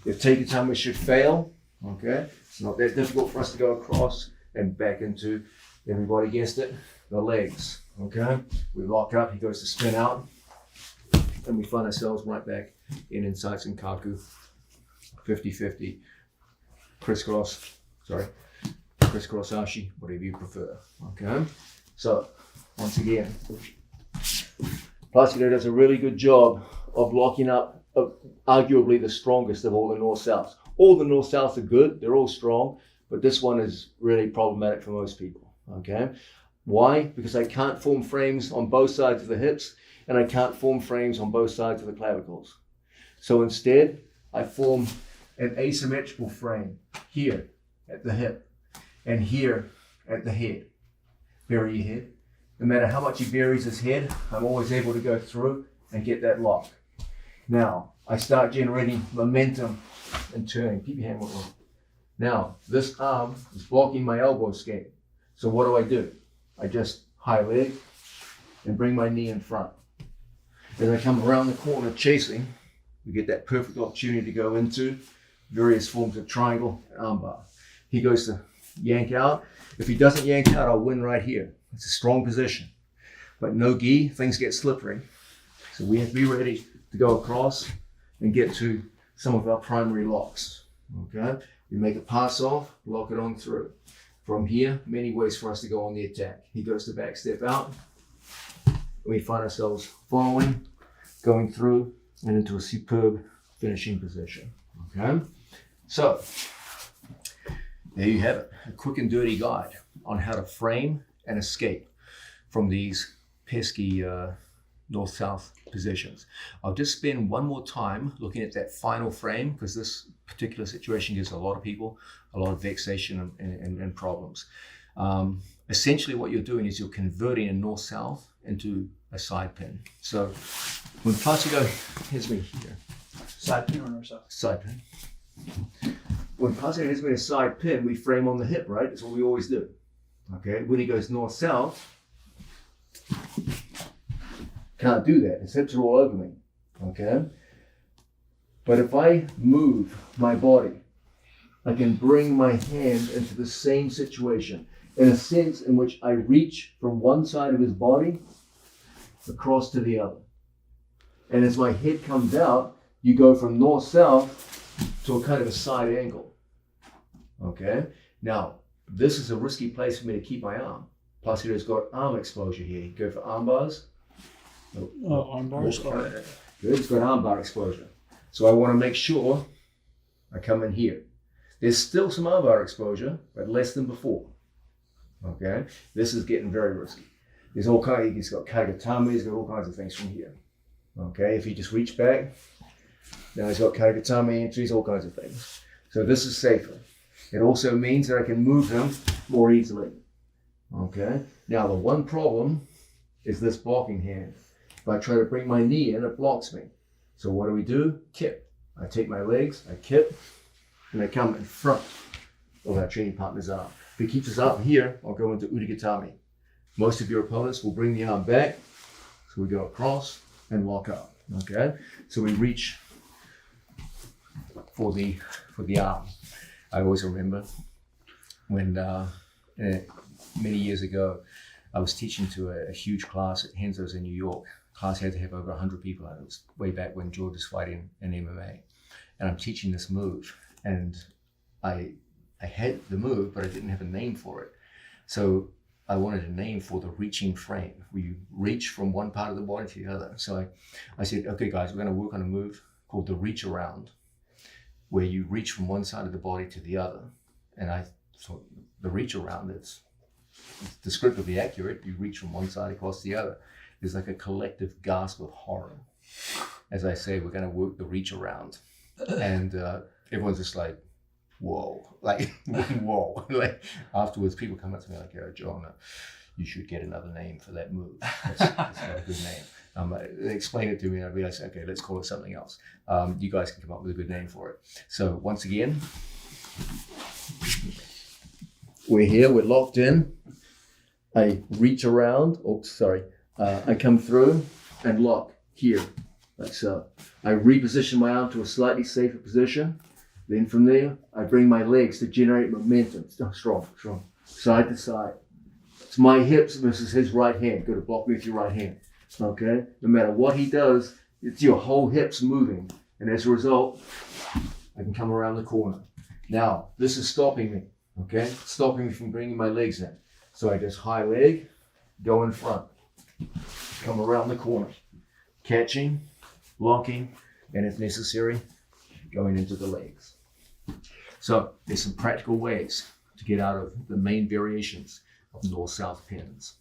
If take a tame should fail, okay, it's not that difficult for us to go across and back into, everybody guessed it, the legs. Okay, we lock up, he goes to spin out, and we find ourselves right back inside Senkaku, 50-50, crisscross ashi, whatever you prefer. Okay, so once again, Positional does a really good job of locking up arguably the strongest of all the north-souths. All the north-souths are good, they're all strong, but this one is really problematic for most people. Okay, why? Because I can't form frames on both sides of the hips, and I can't form frames on both sides of the clavicles. So instead, I form an asymmetrical frame here at the hip and here at the head. Bury your head. No matter how much he buries his head, I'm always able to go through and get that lock. Now, I start generating momentum and turning. Keep your hand on. Now, this arm is blocking my elbow escape. So what do? I just high leg and bring my knee in front. As I come around the corner chasing, we get that perfect opportunity to go into various forms of triangle and armbar. He goes to yank out. If he doesn't yank out, I'll win right here. It's a strong position. But no gi, things get slippery. So we have to be ready to go across and get to some of our primary locks. Okay? We make a pass off, lock it on through. From here, many ways for us to go on the attack. He goes to back step out. We find ourselves following, going through, and into a superb finishing position. Okay? So, there you have it. A quick and dirty guide on how to frame and escape from these pesky north-south positions. I'll just spend one more time looking at that final frame, because this particular situation gives a lot of people a lot of vexation and problems. Essentially what you're doing is you're converting a north-south into a side pin. So when Positional hits me here, Side pin or north-south? side pin. When Positional hits me a side pin, we frame on the hip, right? That's what we always do. Okay, when he goes north-south, can't do that. His hips are all over me. Okay? But if I move my body, I can bring my hand into the same situation in a sense in which I reach from one side of his body across to the other. And as my head comes out, you go from north-south to a kind of a side angle. Okay? Now, this is a risky place for me to keep my arm. Plus, he's got arm exposure here. You go for arm bars. Arm bars. Good. It's got arm bar exposure. So I want to make sure I come in here. There's still some arm bar exposure, but less than before. Okay? This is getting very risky. There's all kinds, he's got kaigatame, he's got all kinds of things from here. Okay? If you just reach back, now he's got kaigatame entries, all kinds of things. So this is safer. It also means that I can move him more easily. Okay? Now the one problem is this blocking hand. If I try to bring my knee in, it blocks me. So what do? Kip. I take my legs, I kip, and I come in front of our training partner's arm. If he keeps his arm here, I'll go into urigatame. Most of your opponents will bring the arm back, so we go across and lock up. Okay? So we reach for the arm. I always remember when many years ago, I was teaching to a huge class at Henzo's in New York. Class had to have over 100 people, and it was way back when George was fighting in MMA. And I'm teaching this move, and I had the move, but I didn't have a name for it. So I wanted a name for the reaching frame, where you reach from one part of the body to the other. So I said, okay, guys, we're going to work on a move called the reach around, where you reach from one side of the body to the other. And I thought the reach around is descriptively accurate. You reach from one side across the other. There's like a collective gasp of horror as I say, we're going to work the reach around. And everyone's just like, whoa, like, whoa. Like, afterwards, people come up to me like, oh, John, you should get another name for that move. That's not a good name. They explain it to me, and I realize, okay, let's call it something else. You guys can come up with a good name for it. So once again, we're here, we're locked in. I reach around, I come through and lock here, like so. I reposition my arm to a slightly safer position. Then from there, I bring my legs to generate momentum. Strong, side to side. It's my hips versus his right hand. Go to block me with your right hand. Okay? No matter what he does, it's your whole hips moving. And as a result, I can come around the corner. Now, this is stopping me. Okay? Stopping me from bringing my legs in. So I just high leg, go in front, come around the corner, catching, blocking, and if necessary, going into the legs. So there's some practical ways to get out of the main variations of north-south pins.